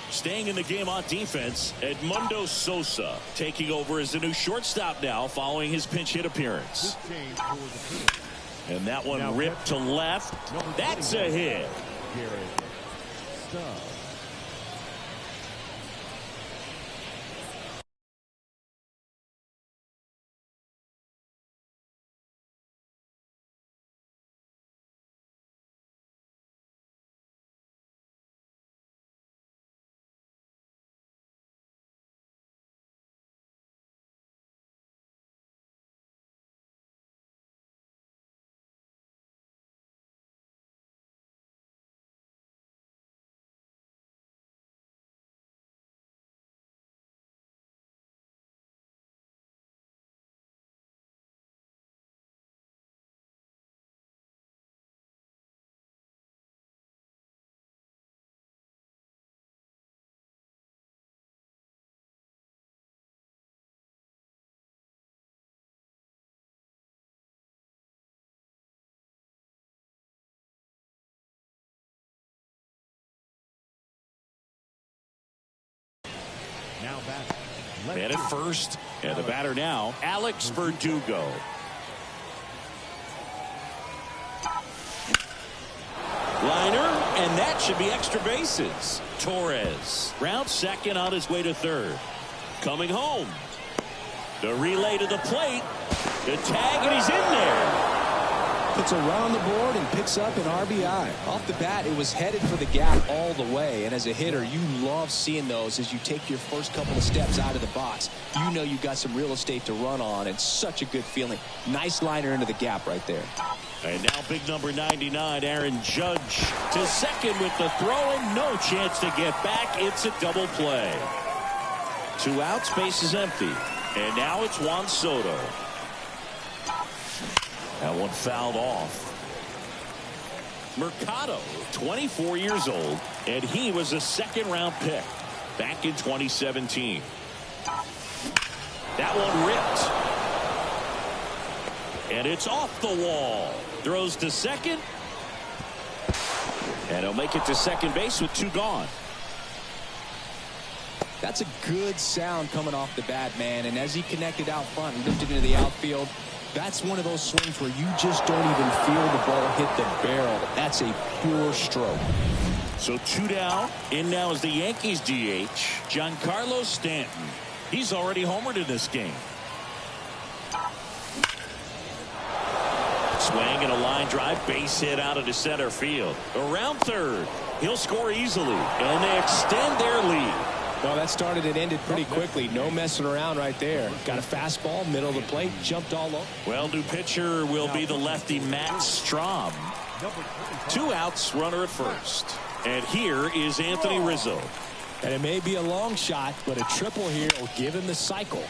Staying in the game on defense, Edmundo Sosa taking over as the new shortstop now following his pinch hit appearance. And that one ripped to left. That's a hit. Now batting. Man at first, and the batter now, Alex Verdugo. Liner, and that should be extra bases. Torres rounds second on his way to third. Coming home. The relay to the plate. The tag, and he's in there. Puts a run on the board and picks up an RBI. Off the bat, it was headed for the gap all the way. And as a hitter, you love seeing those as you take your first couple of steps out of the box. You know you got some real estate to run on, and such a good feeling. Nice liner into the gap right there. And now big number 99, Aaron Judge to second with the throw, and no chance to get back. It's a double play. 2 outs, base is empty. And now it's Juan Soto. That one fouled off. Mercado, 24 years old, and he was a second-round pick back in 2017. That one ripped. And it's off the wall. Throws to second. And he'll make it to second base with 2 gone. That's a good sound coming off the bat, man. And as he connected out front and lifted into the outfield, that's one of those swings where you just don't even feel the ball hit the barrel. That's a pure stroke. So 2 down. In now is the Yankees DH, Giancarlo Stanton. He's already homered in this game. Swing and a line drive, base hit out into center field. Around third. He'll score easily, and they extend their lead. Well, that started and ended pretty quickly. No messing around right there. Got a fastball, middle of the plate, jumped all over. Well, new pitcher will be the lefty Matt Strahm. 2 outs, runner at first. And here is Anthony Rizzo. And it may be a long shot, but a triple here will give him the cycle.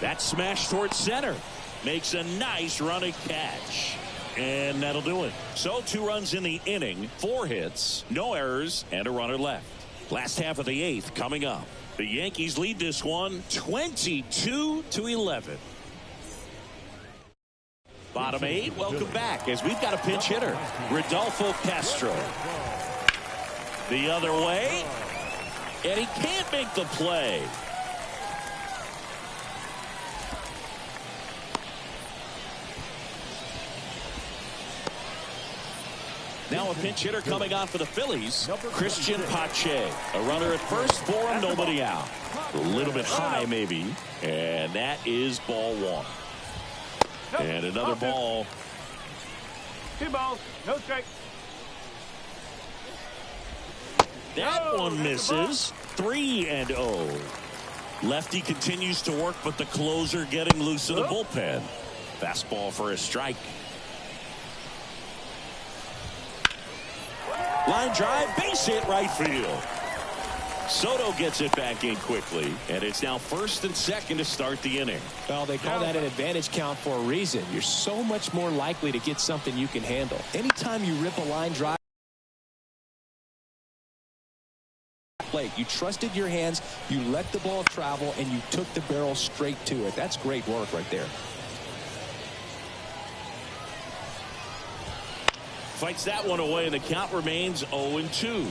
That smash towards center. Makes a nice running catch. And that'll do it. So 2 runs in the inning, 4 hits, no errors, and a runner left. Last half of the 8th coming up. The Yankees lead this one 22-11. Bottom 8, welcome back as we've got a pinch hitter, Rodolfo Castro. The other way, and he can't make the play. Now a pinch hitter coming on for the Phillies, Christian Pache. A runner at first for him, nobody out. A little bit high maybe, and that is ball 1. And another ball. 2 balls, no strike. That one misses. 3-0. Lefty continues to work, but the closer getting loose in the bullpen. Fastball for a strike. Line drive, base hit, right field. Soto gets it back in quickly, and it's now first and second to start the inning. Well, they call that an advantage count for a reason. You're so much more likely to get something you can handle. Anytime you rip a line drive, you trusted your hands, you let the ball travel, and you took the barrel straight to it. That's great work right there. Fights that one away, and the count remains 0-2.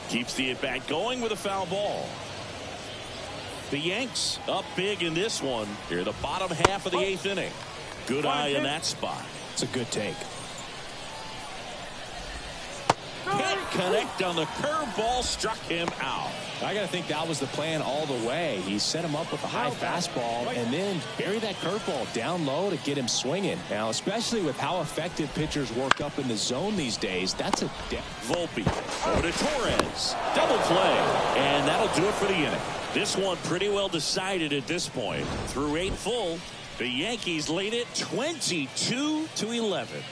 Keeps the at-bat going with a foul ball. The Yanks up big in this one. Here, the bottom half of the 8th inning. Good eye in that spot. It's a good take. Can't connect on the curveball, struck him out. I got to think that was the plan all the way. He set him up with a high fastball and then bury that curveball down low to get him swinging. Now, especially with how effective pitchers work up in the zone these days, that's a Volpe over to Torres. Double play. And that'll do it for the inning. This one pretty well decided at this point. Through 8 full, the Yankees lead it 22-11.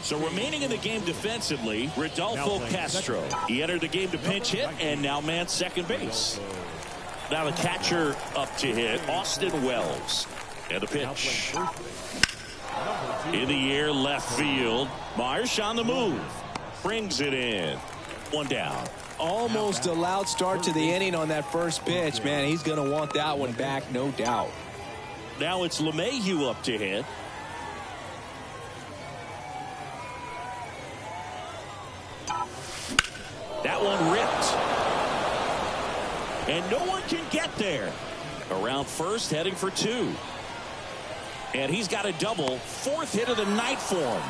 So remaining in the game defensively, Rodolfo Castro. He entered the game to pinch hit and now mans second base. Now the catcher up to hit, Austin Wells. And the pitch. In the air, left field. Marsh on the move. Brings it in. 1 down. Almost a loud start to the inning on that first pitch. Man, he's going to want that one back, no doubt. Now it's LeMahieu up to hit. That one ripped. And no one can get there. Around first, heading for 2. And he's got a double. 4th hit of the night for him.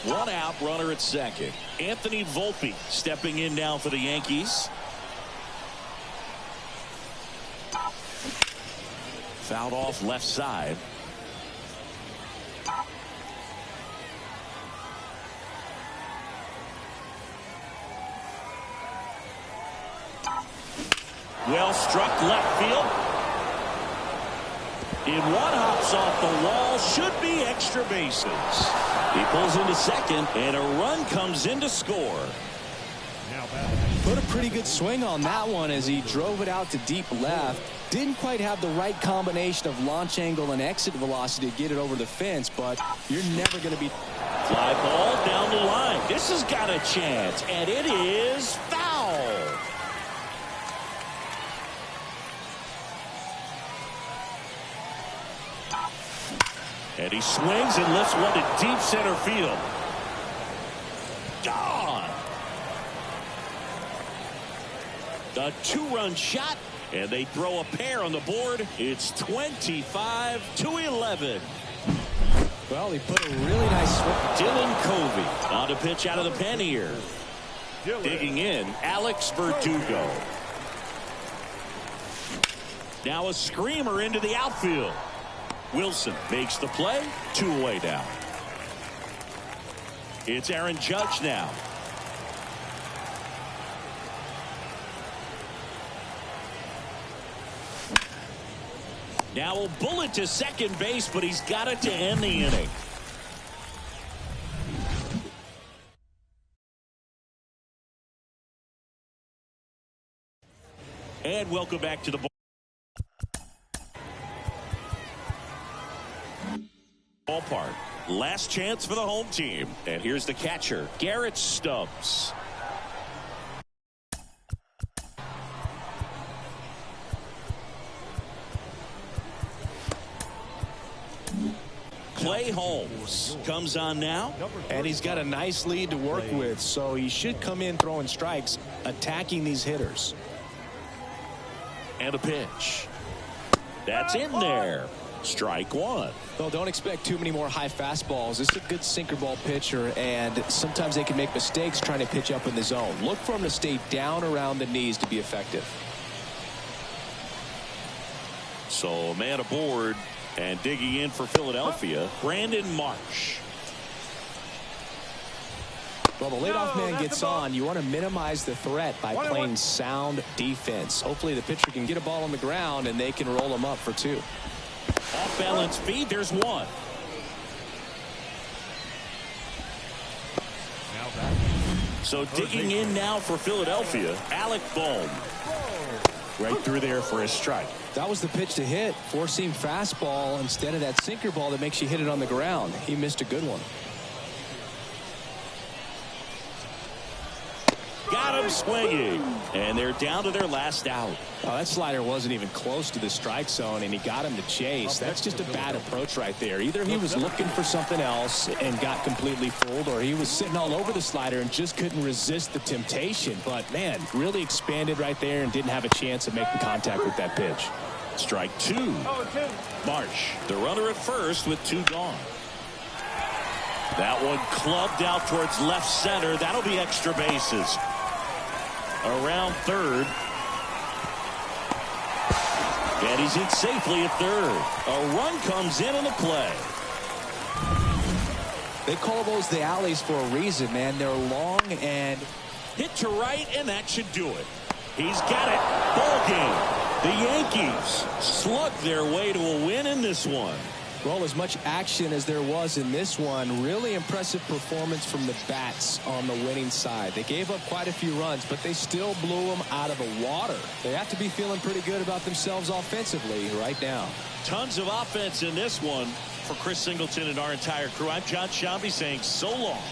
1 out, runner at second. Anthony Volpe stepping in now for the Yankees. Fouled off left side. Well struck left field. In one hops off the wall. Should be extra bases. He pulls into second, and a run comes in to score. Put a pretty good swing on that one as he drove it out to deep left. Didn't quite have the right combination of launch angle and exit velocity to get it over the fence, but you're never going to be. Fly ball down the line. This has got a chance, and it is foul. And he swings and lifts one to deep center field. Gone. A 2-run shot, and they throw a pair on the board. It's 25-11. Well, he put a really nice swing. Dylan Covey on to pitch out of the pen here. Digging in, Alex Verdugo. Now a screamer into the outfield. Wilson makes the play. 2 away now. It's Aaron Judge now. Now a bullet to second base, but he's got it to end the inning. And welcome back to the ballpark. Last chance for the home team. And here's the catcher, Garrett Stubbs. Clay Holmes comes on now. And he's got a nice lead to work with, so he should come in throwing strikes, attacking these hitters. And a pitch. That's in there. Strike 1. Well, don't expect too many more high fastballs. This is a good sinker ball pitcher, and sometimes they can make mistakes trying to pitch up in the zone. Look for him to stay down around the knees to be effective. So a man aboard, and digging in for Philadelphia, Brandon Marsh. Well, the leadoff man gets on. You want to minimize the threat by playing sound defense. Hopefully the pitcher can get a ball on the ground and they can roll him up for 2. Off balance feed. There's 1. So digging in now for Philadelphia, Alec Bohm. Right through there for a strike. That was the pitch to hit. 4-seam fastball instead of that sinker ball that makes you hit it on the ground. He missed a good one. Got him swinging. And they're down to their last out. Oh, that slider wasn't even close to the strike zone, and he got him to chase. That's just a bad approach right there. Either he was looking for something else and got completely fooled, or he was sitting all over the slider and just couldn't resist the temptation. But, man, really expanded right there and didn't have a chance of making contact with that pitch. Strike 2. Marsh, the runner at first with 2 gone. That one clubbed out towards left center. That'll be extra bases. Around third. And he's in safely at third. A run comes in on the play. They call those the alleys for a reason, man. They're long and hit to right, and that should do it. He's got it. Ball game. The Yankees slug their way to a win in this one. Well, as much action as there was in this one, really impressive performance from the bats on the winning side. They gave up quite a few runs, but they still blew them out of the water. They have to be feeling pretty good about themselves offensively right now. Tons of offense in this one for Chris Singleton and our entire crew. I'm John Shambi saying so long.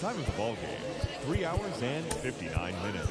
Time of the ball game, 3 hours and 59 minutes.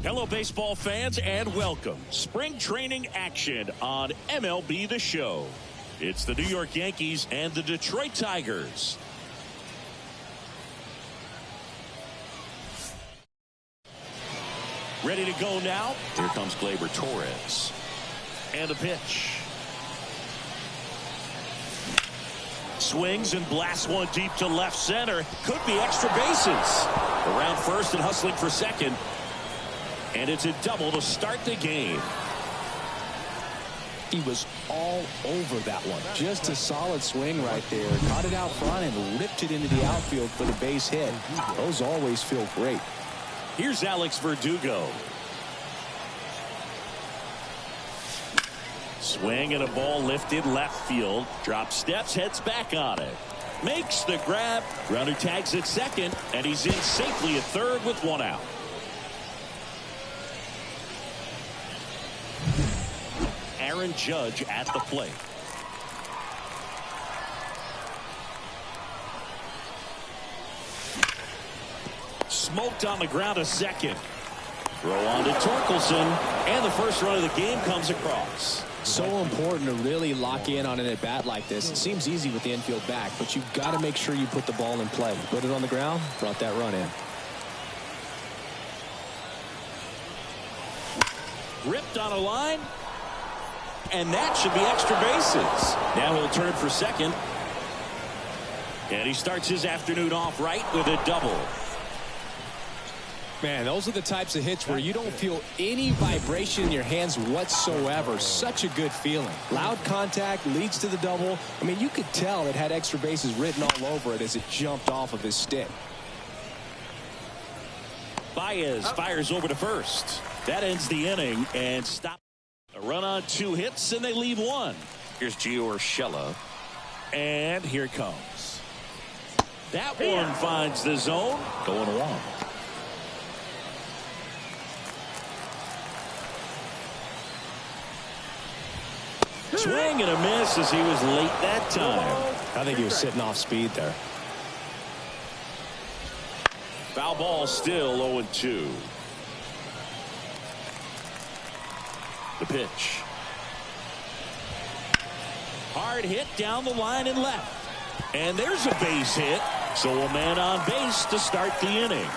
Hello, baseball fans, and welcome. Spring training action on MLB The Show. It's the New York Yankees and the Detroit Tigers. Ready to go now. Here comes Gleyber Torres. And a pitch. Swings and blasts one deep to left center. Could be extra bases. Around first and hustling for second. And it's a double to start the game. He was all over that one. Just a solid swing right there. Caught it out front and ripped it into the outfield for the base hit. Those always feel great. Here's Alex Verdugo. Swing and a ball lifted left field. Drop steps, heads back on it. Makes the grab. Runner tags at second, and he's in safely at third with one out. Aaron Judge at the plate. Smoked on the ground a second. Throw on to Torkelson, and the first run of the game comes across. So important to really lock in on an at-bat like this. It seems easy with the infield back, but you've got to make sure you put the ball in play. Put it on the ground, brought that run in. Ripped on a line. And that should be extra bases. Now he'll turn for second. And he starts his afternoon off right with a double. Man, those are the types of hits where you don't feel any vibration in your hands whatsoever. Such a good feeling. Loud contact leads to the double. I mean, you could tell it had extra bases written all over it as it jumped off of his stick. Baez fires over to first. That ends the inning and stop. A run on 2 hits, and they leave 1. Here's Gio Urshela. And here it comes. That one finds the zone. Going one. Swing and a miss as he was late that time. I think he was sitting off speed there. Foul ball, still 0-2. The pitch. Hard hit down the line and left. And there's a base hit. So a man on base to start the inning.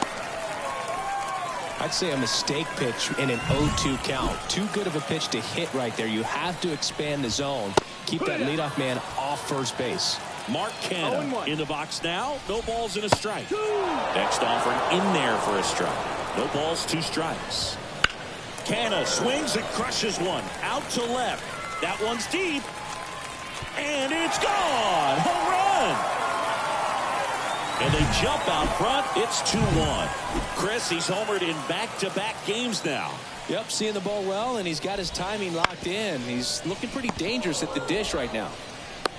I'd say a mistake pitch in an 0-2 count. Too good of a pitch to hit right there. You have to expand the zone. Keep that leadoff man off first base. Mark Canha in the box now. No balls and a strike. Next offering in there for a strike. No balls, 2 strikes. Canha swings and crushes one. Out to left. That one's deep. And it's gone. Home run. And they jump out front. It's 2-1. Chris, he's homered in back-to-back games now. Yep, seeing the ball well, and he's got his timing locked in. He's looking pretty dangerous at the dish right now.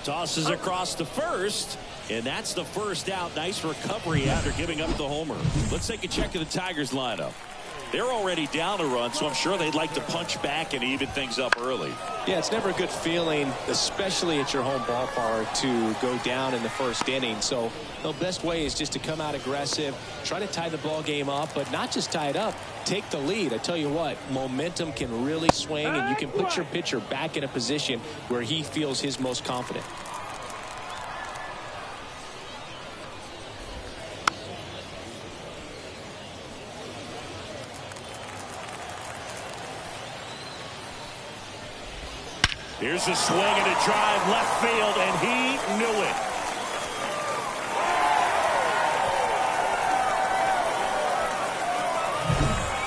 Tosses across to first, and that's the first out. Nice recovery after giving up the homer. Let's take a check of the Tigers lineup. They're already down a run, so I'm sure they'd like to punch back and even things up early. Yeah, it's never a good feeling, especially at your home ballpark, to go down in the first inning. So the best way is just to come out aggressive, try to tie the ball game up, but not just tie it up, take the lead. I tell you what, momentum can really swing, and you can put your pitcher back in a position where he feels his most confident. Here's a swing and a drive left field, and he knew it.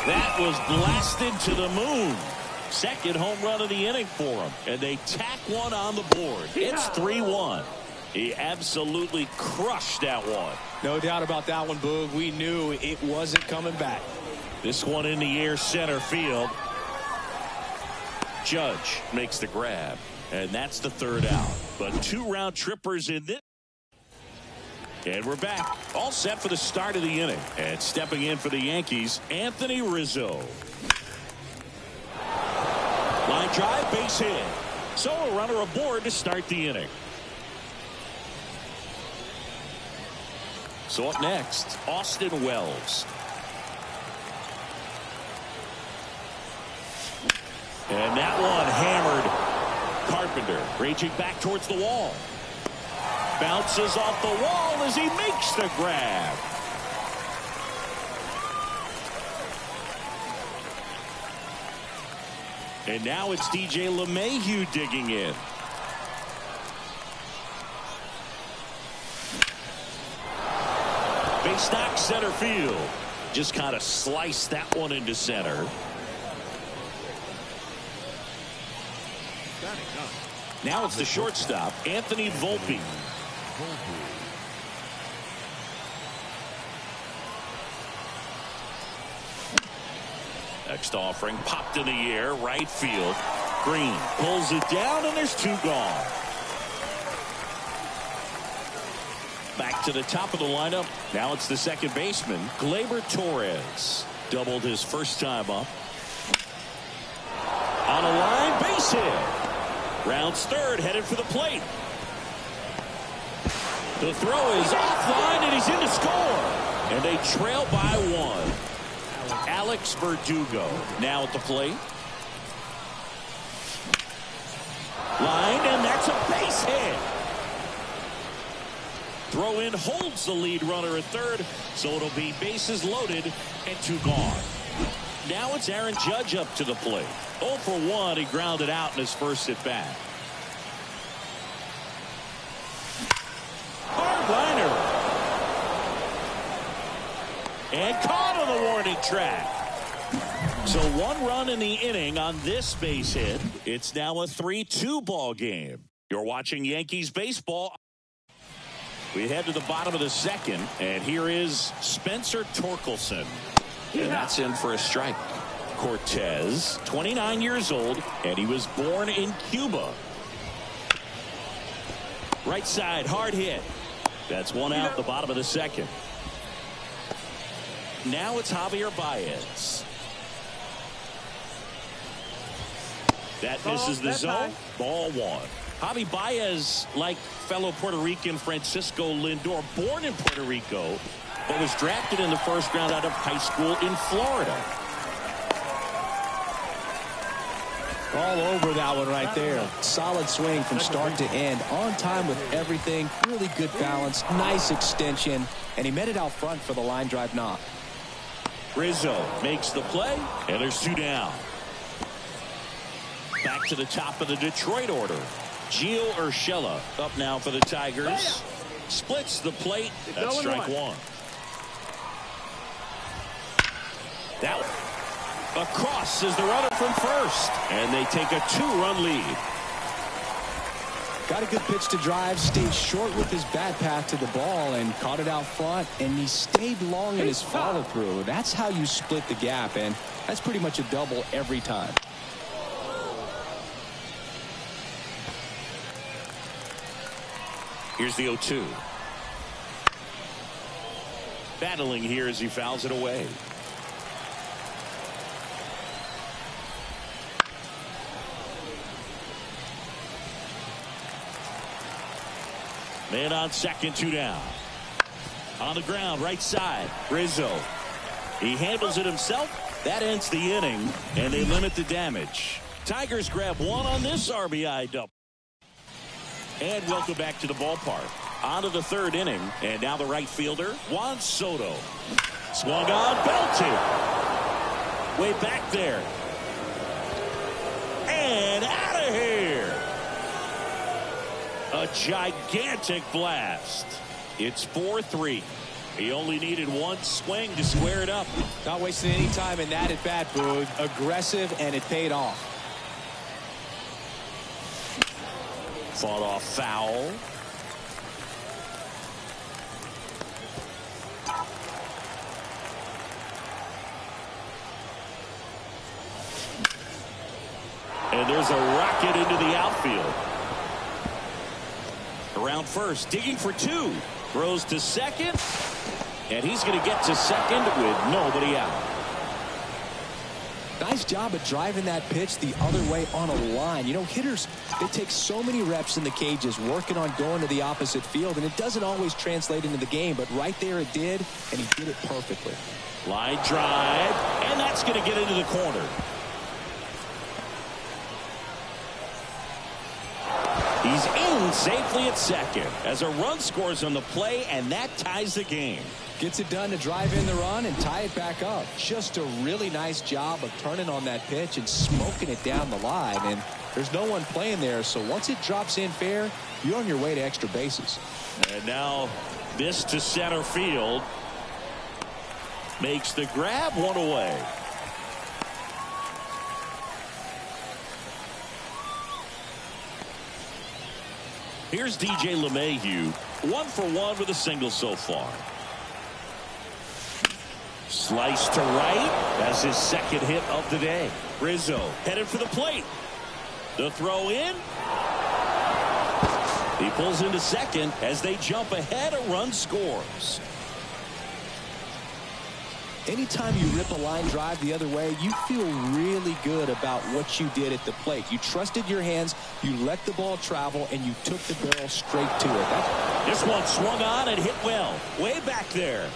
That was blasted to the moon. Second home run of the inning for him, and they tack one on the board. It's 3-1. He absolutely crushed that one. No doubt about that one, Boog. We knew it wasn't coming back. This one in the air, center field. Judge makes the grab, and that's the third out. But 2 round trippers in this. And we're back, all set for the start of the inning. And stepping in for the Yankees, Anthony Rizzo. Line drive, base hit. So a runner aboard to start the inning. So up next, Austin Wells. And that one hammered. Carpenter raging back towards the wall. Bounces off the wall as he makes the grab. And now it's DJ LeMahieu digging in. Base knock, center field. Just kind of sliced that one into center. Now it's the shortstop, Anthony Volpe. Next offering, popped in the air, right field. Green pulls it down, and there's 2 gone. Back to the top of the lineup. Now it's the second baseman, Gleyber Torres. Doubled his first time up. On a line, base hit. Rounds third, headed for the plate. The throw is offline, and he's in to score. And they trail by 1. Alex Verdugo now at the plate. Line, and that's a base hit. Throw in holds the lead runner at third, so it'll be bases loaded and 2 gone. Now it's Aaron Judge up to the plate. 0 for 1, he grounded out in his first at bat. Hard liner. And caught on the warning track. So 1 run in the inning on this base hit. It's now a 3-2 ball game. You're watching Yankees baseball. We head to the bottom of the second, and here is Spencer Torkelson. And that's in for a strike. Cortez, 29 years old, and he was born in Cuba. Right side, hard hit. That's one out the bottom of the second. Now it's Javier Baez. That misses the zone. Ball one. Javi Baez, like fellow Puerto Rican Francisco Lindor, born in Puerto Rico, but was drafted in the first round out of high school in Florida. All over that one right there. Solid swing from start to end. On time with everything. Really good balance. Nice extension. And he met it out front for the line drive knock. Rizzo makes the play, and there's two down. Back to the top of the Detroit order. Gio Urshela up now for the Tigers. Splits the plate. That's strike one. That across is the runner from first, and they take a two-run lead. Got a good pitch to drive, stayed short with his bat path to the ball and caught it out front, and he stayed long in his follow-through. That's how you split the gap, and that's pretty much a double every time. Here's the 0-2. Battling here as he fouls it away. Man on second, two down. On the ground, right side, Rizzo. He handles it himself. That ends the inning, and they limit the damage. Tigers grab one on this RBI double. And welcome back to the ballpark. On to the third inning, and now the right fielder, Juan Soto. Swung on, belted. Way back there. And out of here. A gigantic blast. It's 4-3. He only needed one swing to square it up. Not wasting any time in that at bat, Boog. Aggressive, and it paid off. Fought off foul. And there's a rocket into the outfield. Around first, digging for two. Throws to second. And he's going to get to second with nobody out. Nice job of driving that pitch the other way on a line. You know, hitters, they take so many reps in the cages working on going to the opposite field, and it doesn't always translate into the game, but right there it did, and he did it perfectly. Line drive, and that's going to get into the corner. He's in safely at second as a run scores on the play, and that ties the game. Gets it done to drive in the run and tie it back up. Just a really nice job of turning on that pitch and smoking it down the line. And there's no one playing there, so once it drops in fair, you're on your way to extra bases. And now this to center field. Makes the grab, one away. Here's DJ LeMahieu, 1 for 1 with a single so far. Slice to right. That's his second hit of the day. Rizzo headed for the plate. The throw in. He pulls into second as they jump ahead. A run scores. Anytime you rip a line drive the other way, you feel really good about what you did at the plate. You trusted your hands, you let the ball travel, and you took the barrel straight to it. This one swung on and hit well. Way back there.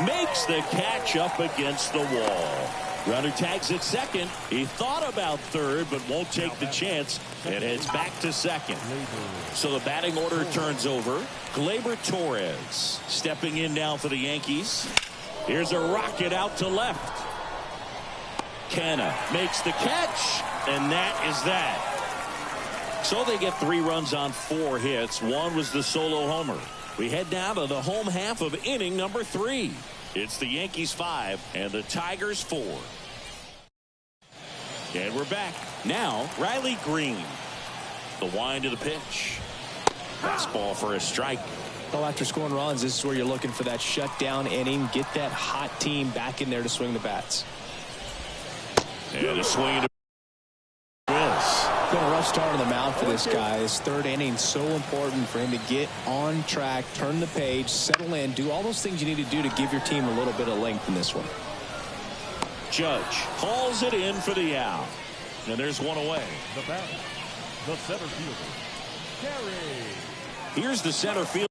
Makes the catch up against the wall. Runner tags at second. He thought about third, but won't take the chance and heads back to second. So the batting order turns over. Gleyber Torres stepping in now for the Yankees. Here's a rocket out to left. Canna makes the catch, and that is that. So they get 3 runs on 4 hits. One was the solo homer. We head down to the home half of inning number 3. It's the Yankees 5 and the Tigers 4. And we're back. Now, Riley Green. The wind of the pitch. Fastball for a strike. Well, after scoring runs, this is where you're looking for that shutdown inning. Get that hot team back in there to swing the bats. And a swing and a miss. Going to run rough start on the mound for this guy. His third inning, so important for him to get on track, turn the page, settle in, do all those things you need to do to give your team a little bit of length in this one. Judge hauls it in for the out. And there's one away. The batter, the center fielder, Gary. Here's the center field.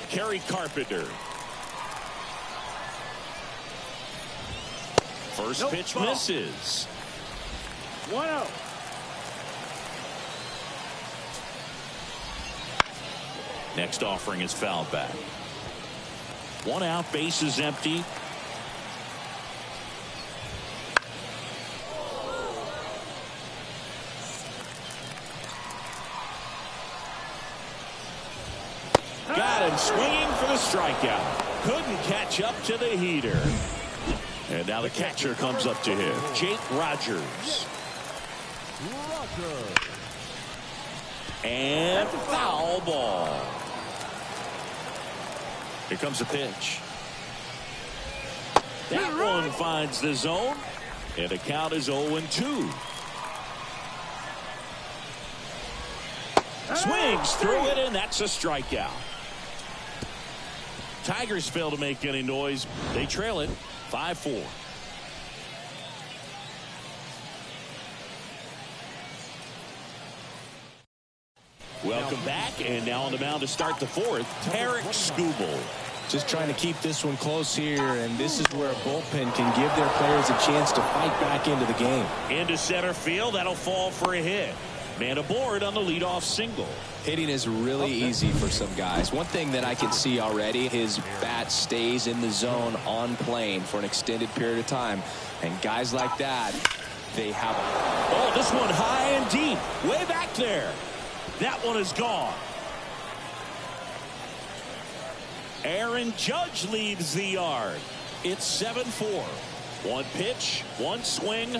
Kerry Carpenter. First pitch misses. 1-0. Next offering is fouled back. 1 out, base is empty. Got him swinging for the strikeout. Couldn't catch up to the heater. And now the catcher comes up to him. Jake Rogers. And foul ball. Here comes the pitch. That one finds the zone. And the count is 0-2. Swings through it, and that's a strikeout. Tigers fail to make any noise. They trail it 5-4. Welcome back, and now on the mound to start the fourth, Tarek Skubal. Just trying to keep this one close here, and this is where a bullpen can give their players a chance to fight back into the game. Into center field, that'll fall for a hit. Man aboard on the leadoff single. Hitting is really easy for some guys. One thing that I can see already, his bat stays in the zone on plane for an extended period of time. And guys like that, they have a... Oh, this one high and deep, way back there. That one is gone. Aaron Judge leads the yard. It's 7-4. One pitch, one swing,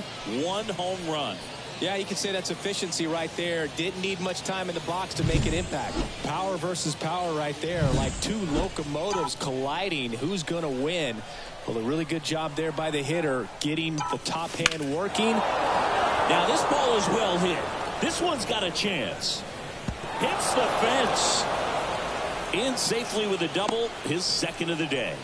one home run. Yeah, you could say that's efficiency right there. Didn't need much time in the box to make an impact. Power versus power right there, like two locomotives colliding. Who's going to win? Well, a really good job there by the hitter, getting the top hand working. Now this ball is well hit. This one's got a chance. Hits the fence. In safely with a double, his second of the day.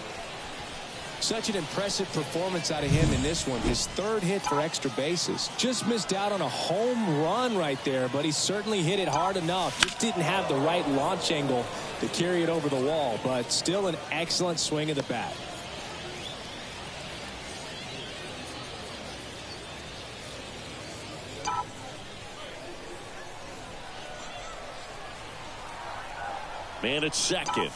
Such an impressive performance out of him in this one. His third hit for extra bases. Just missed out on a home run right there, but he certainly hit it hard enough. Just didn't have the right launch angle to carry it over the wall, but still an excellent swing of the bat. Man at second.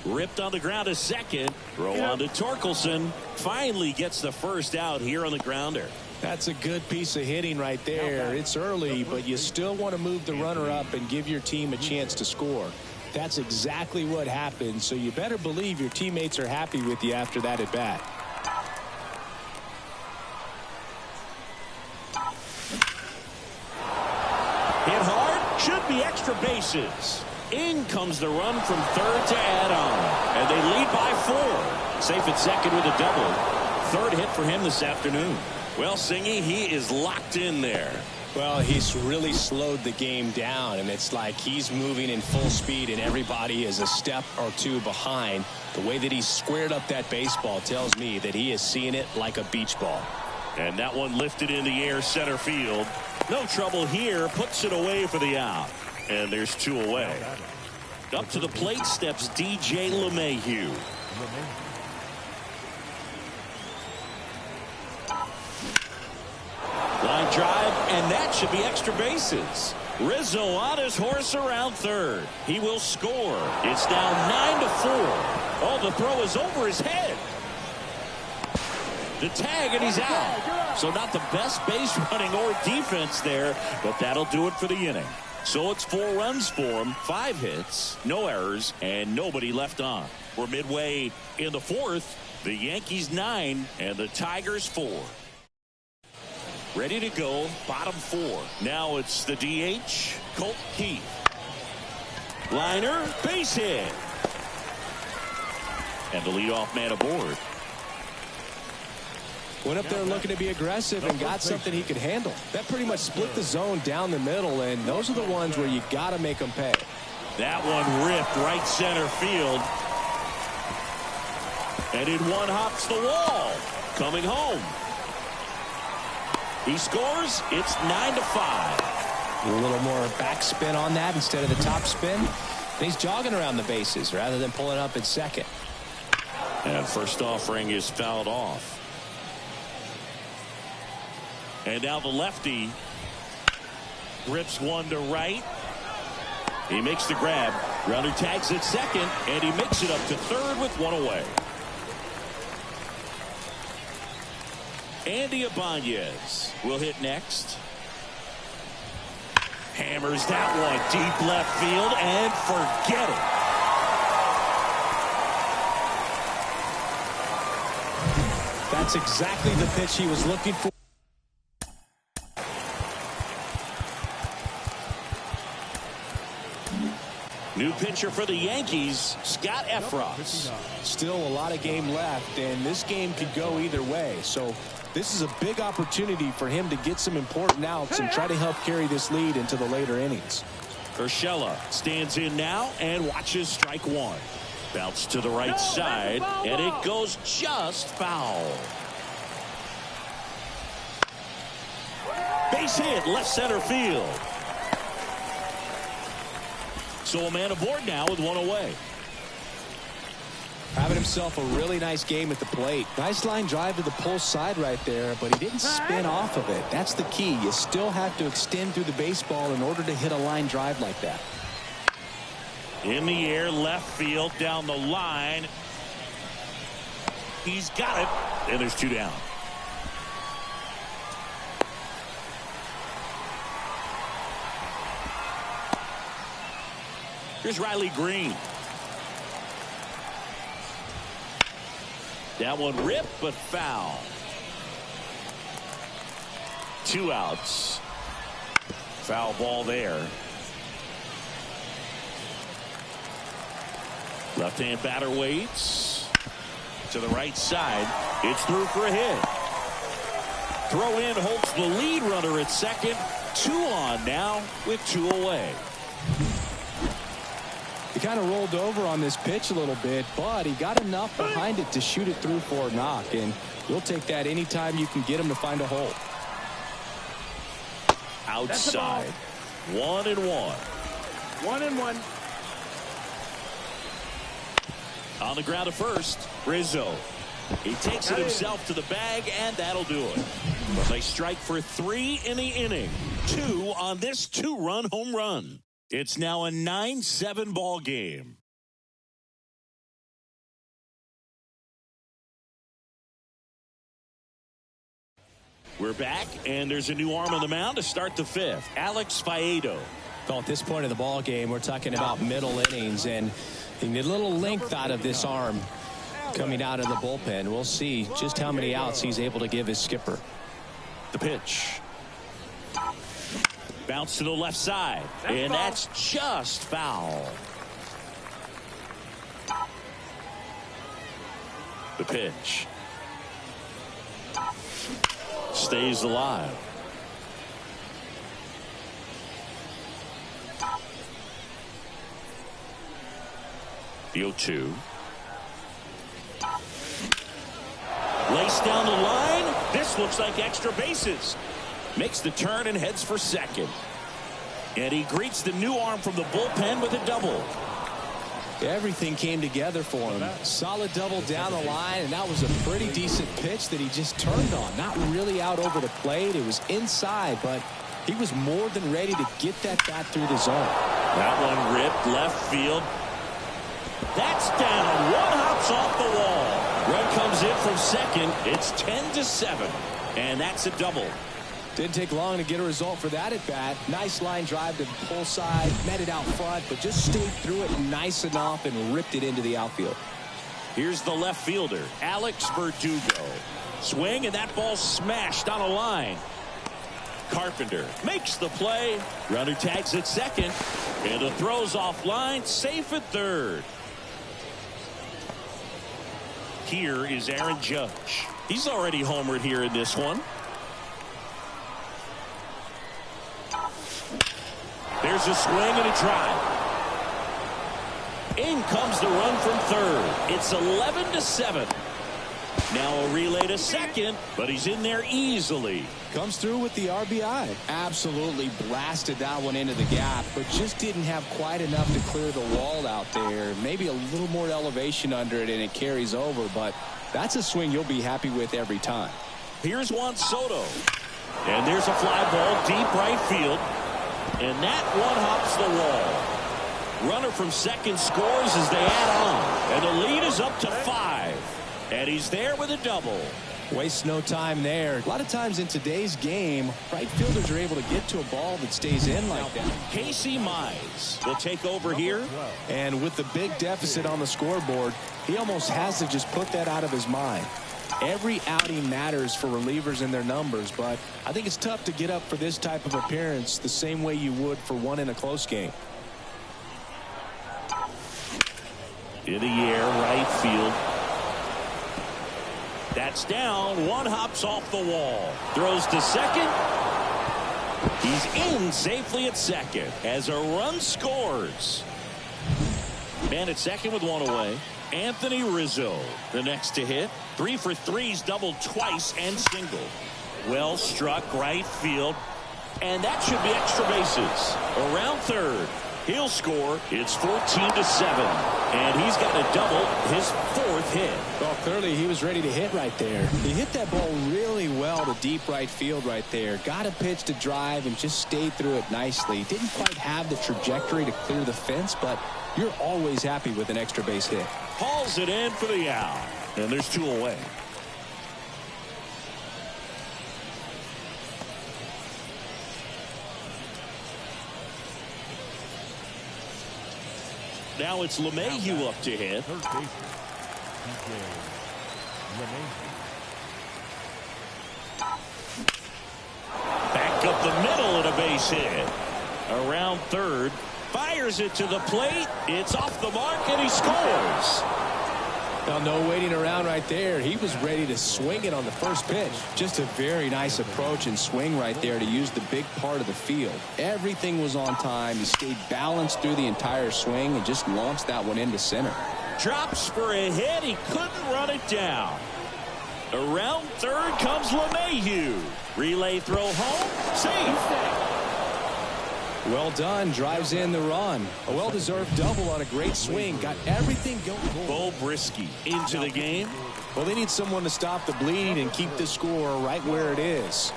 Ripped on the ground to second. Throw on to Torkelson. Finally gets the first out here on the grounder. That's a good piece of hitting right there. It's early, but you still want to move the runner up and give your team a chance to score. That's exactly what happened, so you better believe your teammates are happy with you after that at bat. Hit hard, should be extra bases. In comes the run from third to add on. And they lead by 4. Safe at second with a double. Third hit for him this afternoon. Well, Singy, he is locked in there. Well, he's really slowed the game down, and it's like he's moving in full speed and everybody is a step or two behind. The way that he squared up that baseball tells me that he is seeing it like a beach ball. And that one lifted in the air center field. No trouble here. Puts it away for the out. And there's 2 away. Up to the plate steps DJ LeMahieu. Line drive, and that should be extra bases. Rizzo on his horse around third. He will score. It's now 9-4. Oh, the throw is over his head. The tag, and he's out. So not the best base running or defense there, but that'll do it for the inning. So it's 4 runs for him, 5 hits, no errors, and nobody left on. We're midway in the fourth. The Yankees 9 and the Tigers 4. Ready to go, bottom 4. Now it's the DH, Colt Keith. Liner, base hit. And the leadoff man aboard. Went up there looking to be aggressive and got something he could handle. That pretty much split the zone down the middle, and those are the ones where you got to make them pay. That one ripped right center field. And in one hops the wall. Coming home. He scores. It's 9-5. A little more backspin on that instead of the top spin. And he's jogging around the bases rather than pulling up at second. And first offering is fouled off. And now the lefty rips one to right. He makes the grab. Runner tags at second, and he makes it up to third with one away. Andy Ibanez will hit next. Hammers that one deep left field, and forget it. That's exactly the pitch he was looking for. New pitcher for the Yankees, Scott Efros. Still a lot of game left, and this game could go either way. So this is a big opportunity for him to get some important outs and try to help carry this lead into the later innings. Urshela stands in now and watches strike one. Bounce to the right side, and it goes just foul. Base hit, left center field. So a man aboard now with one away. Having himself a really nice game at the plate. Nice line drive to the pull side right there, but he didn't spin off of it. That's the key. You still have to extend through the baseball in order to hit a line drive like that. In the air, left field, down the line. He's got it, and there's two down. Here's Riley Green. That one ripped, but foul. Two outs. Foul ball there. Left-hand batter waits. To the right side. It's through for a hit. Throw in holds the lead runner at second. Two on now with two away. He kind of rolled over on this pitch a little bit, but he got enough behind it to shoot it through for a knock, and you'll take that anytime you can get him to find a hole. Outside. 1-1. 1-1. On the ground at first, Rizzo. He takes it himself to the bag, and that'll do it. They strike for 3 in the inning. 2 on this 2-run home run. It's now a 9-7 ball game. We're back, and there's a new arm on the mound to start the 5th. Alex Faedo. Well, at this point of the ball game, we're talking about middle innings, and you need a little length out of this arm coming out of the bullpen. We'll see just how many outs he's able to give his skipper. The pitch. Bounce to the left side, and that's just foul. The pitch. Stays alive. The 0-2. Laced down the line. This looks like extra bases. Makes the turn and heads for second. And he greets the new arm from the bullpen with a double. Everything came together for him. Solid double down the line, and that was a pretty decent pitch that he just turned on. Not really out over the plate. It was inside, but he was more than ready to get that bat through the zone. That one ripped left field. That's down. One hops off the wall. Run comes in from second. It's 10-7, and that's a double. Didn't take long to get a result for that at bat. Nice line drive to the pull side, met it out front, but just stayed through it nice enough and ripped it into the outfield. Here's the left fielder, Alex Verdugo. Swing, and that ball smashed on a line. Carpenter makes the play. Runner tags at second. And the throw's offline. Safe at third. Here is Aaron Judge. He's already homered here in this one. There's a swing and a drive. In comes the run from third. It's 11-7. Now a relay to second, but he's in there easily. Comes through with the RBI. Absolutely blasted that one into the gap, but just didn't have quite enough to clear the wall out there. Maybe a little more elevation under it and it carries over, but that's a swing you'll be happy with every time. Here's Juan Soto. And there's a fly ball deep right field. And that one hops the wall. Runner from second scores as they add on. And the lead is up to 5. And he's there with a double. Wastes no time there. A lot of times in today's game, right fielders are able to get to a ball that stays in like that. Casey Mize will take over here. And with the big deficit on the scoreboard, he almost has to just put that out of his mind. Every outing matters for relievers and their numbers, but I think it's tough to get up for this type of appearance the same way you would for one in a close game. In the air, right field. That's down. One hops off the wall. Throws to second. He's in safely at second as a run scores. Man at second with one away. Anthony Rizzo, the next to hit. 3 for 3's doubled twice and single. Well struck right field. And that should be extra bases. Around third. He'll score. It's 14-7. And he's got a double, his 4th hit. Well, clearly he was ready to hit right there. He hit that ball really well to deep right field right there. Got a pitch to drive and just stayed through it nicely. Didn't quite have the trajectory to clear the fence, but you're always happy with an extra base hit. Hauls it in for the out. And there's 2 away. Now it's LeMahieu up to hit. Third baseman, Back up the middle and a base hit. Around third. Fires it to the plate. It's off the mark and he scores. Now, no waiting around right there. He was ready to swing it on the first pitch. Just a very nice approach and swing right there to use the big part of the field. Everything was on time. He stayed balanced through the entire swing and just launched that one into center. Drops for a hit. He couldn't run it down. Around third comes LeMahieu. Relay throw home. Safe. Well done. Drives in the run. A well-deserved double on a great swing. Got everything going. Bo Brisky into the game. Well, they need someone to stop the bleed and keep the score right where it is.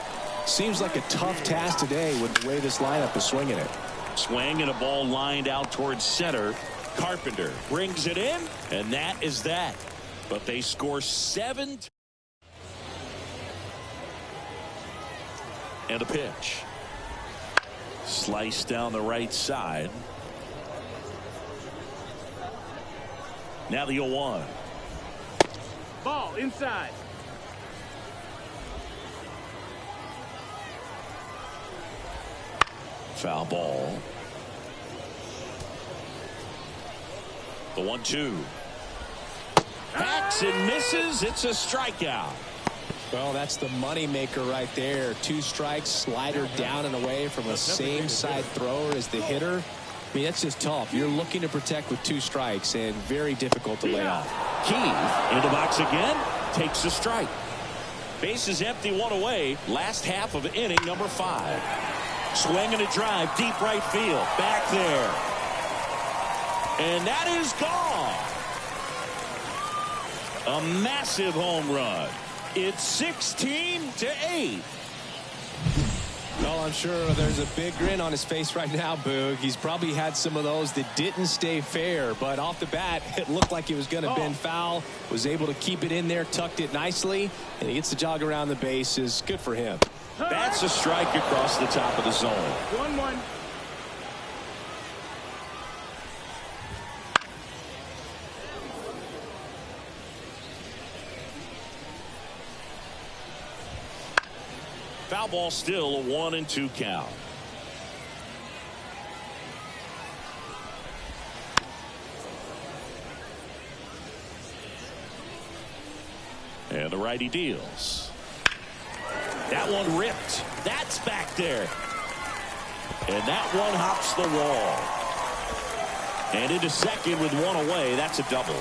Seems like a tough task today with the way this lineup is swinging it. Swing and a ball lined out towards center. Carpenter brings it in, and that is that. But they score 7. And a pitch. Slice down the right side. Now the 0-1. ball inside. Foul ball. The 1-2. Hacks and misses. It's a strikeout. Well, that's the money maker right there. 2 strikes, slider down and away from a same side thrower as the hitter. I mean, that's just tough. You're looking to protect with 2 strikes and very difficult to lay off. Keith in the box again, takes a strike. Base is empty, 1 away. Last half of inning number 5. Swing and a drive, deep right field. Back there. And that is gone. A massive home run. It's 16-8. Well, I'm sure there's a big grin on his face right now, Boog. He's probably had some of those that didn't stay fair, but off the bat, it looked like it was going to bend foul. Was able to keep it in there, tucked it nicely, and he gets the jog around the bases. Good for him. That's a strike across the top of the zone. 1-1. Foul ball, still a 1-2 count. And the righty deals. That one ripped. That's back there. And that one hops the wall. And into second with one away. That's a double.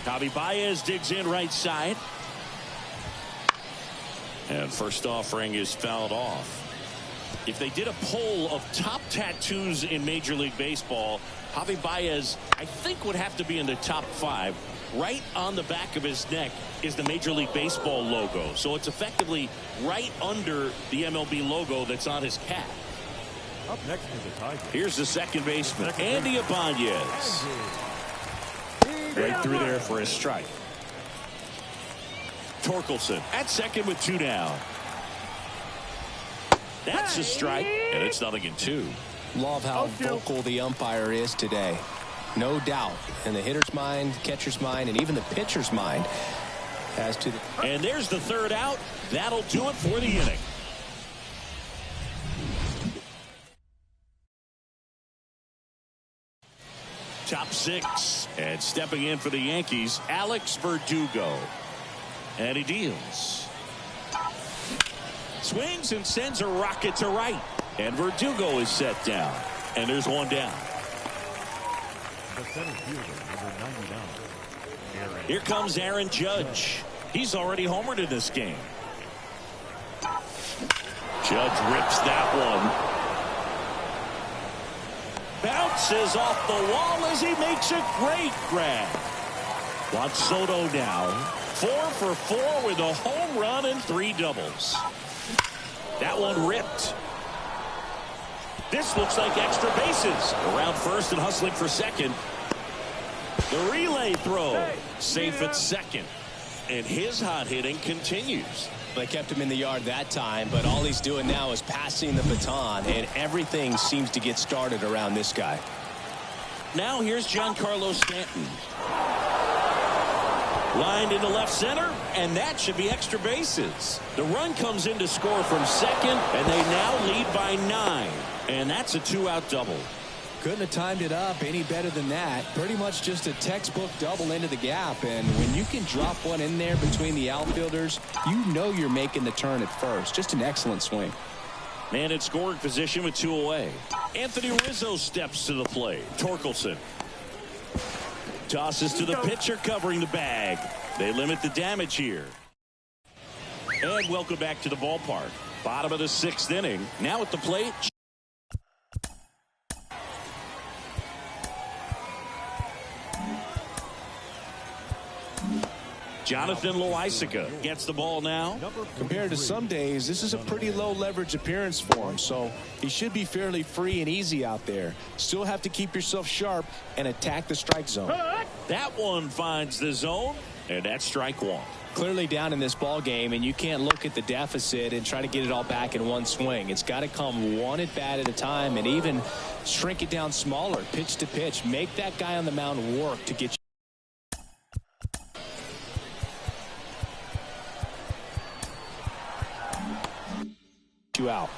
Javi Baez digs in right side. And first offering is fouled off. If they did a poll of top tattoos in Major League Baseball, Javi Baez, I think, would have to be in the top 5. Right on the back of his neck is the Major League Baseball logo. So it's effectively right under the MLB logo that's on his cap. Up next is the Tigers. Here's the second baseman, Andy Ibanez. Right through there for a strike. Torkelson at second with 2 down. That's a strike, and it's 0-2. Love how vocal the umpire is today. No doubt in the hitter's mind, catcher's mind, and even the pitcher's mind as to the... And there's the third out. That'll do it for the inning. Top 6. And stepping in for the Yankees, Alex Verdugo. And he deals. Swings and sends a rocket to right. And Verdugo is set down. And there's one down. The center fielder, number 99. Here comes Aaron Judge. He's already homered in this game. Judge rips that one. Bounces off the wall as he makes a great grab. Juan Soto now 4 for 4 with a home run and 3 doubles. That one ripped. This looks like extra bases. Around first and hustling for second. The relay throw. Safe at second. And his hot hitting continues. They kept him in the yard that time, but all he's doing now is passing the baton, and everything seems to get started around this guy. Now here's Giancarlo Stanton. Lined into left center, and that should be extra bases. The run comes in to score from second, and they now lead by 9. And that's a 2-out double. Couldn't have timed it up any better than that. Pretty much just a textbook double into the gap. And when you can drop one in there between the outfielders, you know you're making the turn at first. Just an excellent swing. Man in scoring position with 2 away. Anthony Rizzo steps to the plate. Torkelson tosses to the pitcher covering the bag. They limit the damage here. And welcome back to the ballpark. Bottom of the 6th inning. Now at the plate. Jonathan Loaisiga gets the ball now. Compared to some days, this is a pretty low leverage appearance for him, so he should be fairly free and easy out there. Still have to keep yourself sharp and attack the strike zone. That one finds the zone, and that's strike 1. Clearly down in this ball game, and you can't look at the deficit and try to get it all back in one swing. It's got to come one at bat at a time, and even shrink it down smaller, pitch to pitch. Make that guy on the mound work to get you out.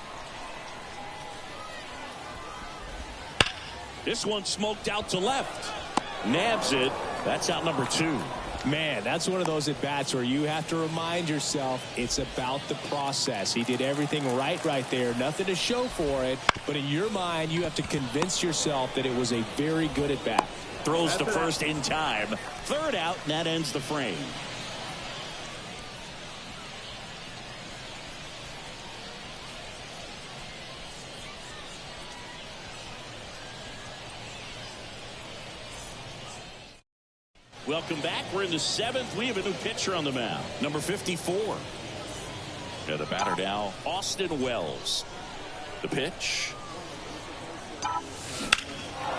This one smoked out to left. Nabs it. That's out number 2. Man, that's one of those at bats where you have to remind yourself it's about the process. He did everything right there. Nothing to show for it. But in your mind, you have to convince yourself that it was a very good at bat. Throws to first in time. 3rd out, and that ends the frame. Welcome back. We're in the 7th. We have a new pitcher on the mound. Number 54. And the batter now, Austin Wells. The pitch.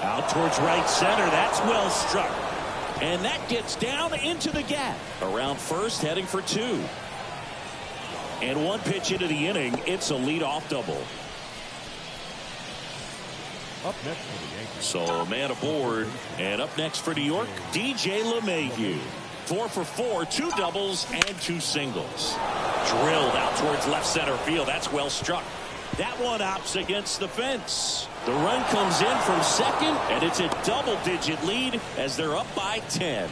Out towards right center. That's well struck. And that gets down into the gap. Around first, heading for 2. And one pitch into the inning. It's a leadoff double. Up next for the Yankees. So a man aboard, and up next for New York, DJ LeMahieu. 4 for 4, 2 doubles and 2 singles. Drilled out towards left center field. That's well struck. That one opts against the fence. The run comes in from second, and it's a double-digit lead as they're up by 10.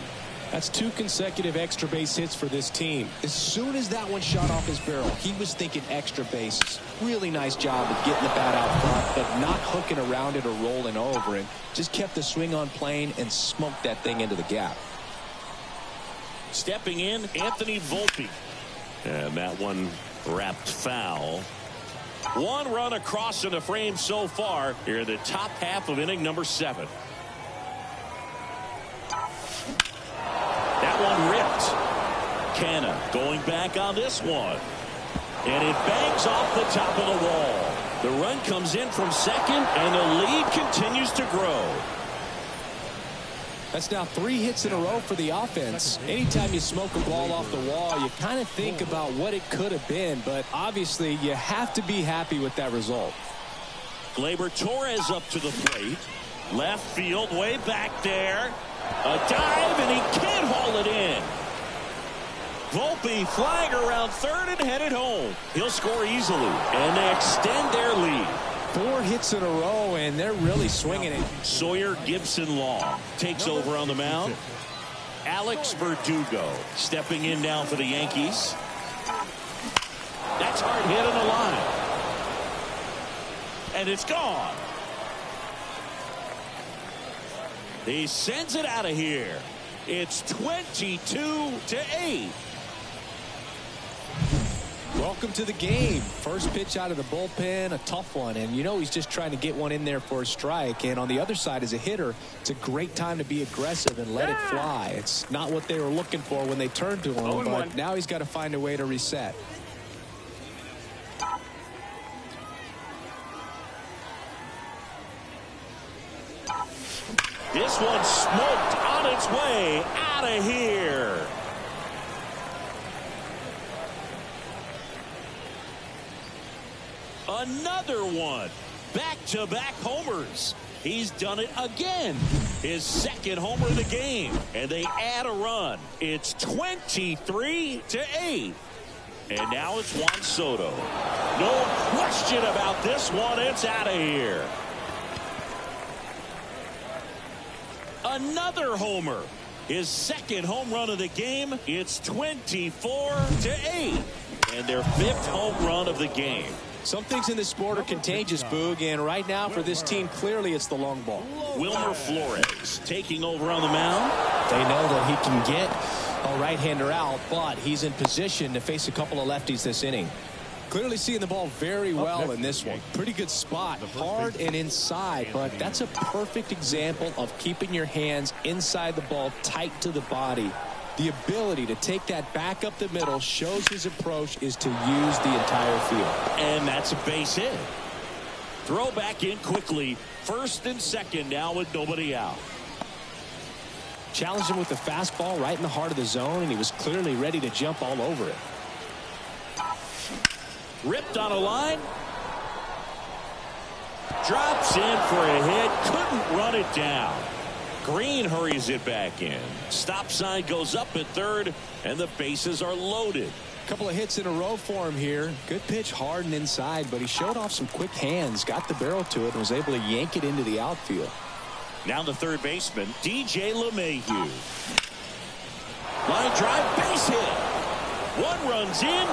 That's 2 consecutive extra base hits for this team. As soon as that one shot off his barrel, he was thinking extra bases. Really nice job of getting the bat out front, but not hooking around it or rolling over it. Just kept the swing on plane and smoked that thing into the gap. Stepping in, Anthony Volpe. And that one wrapped foul. 1 run across in the frame so far here in the top half of inning number 7. That one ripped. Canna going back on this one. And it bangs off the top of the wall. The run comes in from second, and the lead continues to grow. That's now 3 hits in a row for the offense. Anytime you smoke a ball off the wall, you kind of think about what it could have been, but obviously you have to be happy with that result. Gleyber Torres up to the plate. Left field, way back there. A dive, and he can't haul it in. Volpe flying around third and headed home. He'll score easily, and they extend their lead. 4 hits in a row, and they're really swinging it. Sawyer Gibson-Long takes over on the mound. Alex Verdugo stepping in now for the Yankees. That's hard hit on the line. And it's gone. He sends it out of here. It's 22-8. Welcome to the game. First pitch out of the bullpen, a tough one, and you know he's just trying to get one in there for a strike. And on the other side, as a hitter, it's a great time to be aggressive and let it fly. It's not what they were looking for when they turned to him, but now he's got to find a way to reset. This one smoked on its way out of here. Another one. Back-to-back homers. He's done it again. His second homer of the game. And they add a run. It's 23-8. And now it's Juan Soto. No question about this one. It's out of here. Another homer. His second home run of the game. It's 24-8. And their 5th home run of the game. Some things in this sport are contagious, Boog, and right now for this team, clearly it's the long ball. Wilmer Flores taking over on the mound. They know that he can get a right-hander out, but he's in position to face a couple of lefties this inning. Clearly seeing the ball very well in this one. Pretty good spot, hard and inside, but that's a perfect example of keeping your hands inside the ball, tight to the body. The ability to take that back up the middle shows his approach is to use the entire field. And that's a base hit. Throw back in quickly. First and second now with nobody out. Challenged him with the fastball right in the heart of the zone, and he was clearly ready to jump all over it. Ripped on a line. Drops in for a hit. Couldn't run it down. Green hurries it back in. Stop sign goes up at third, and the bases are loaded. A couple of hits in a row for him here. Good pitch, hard and inside, but he showed off some quick hands, got the barrel to it, and was able to yank it into the outfield. Now the third baseman, DJ LeMahieu. Line drive, base hit. One runs in.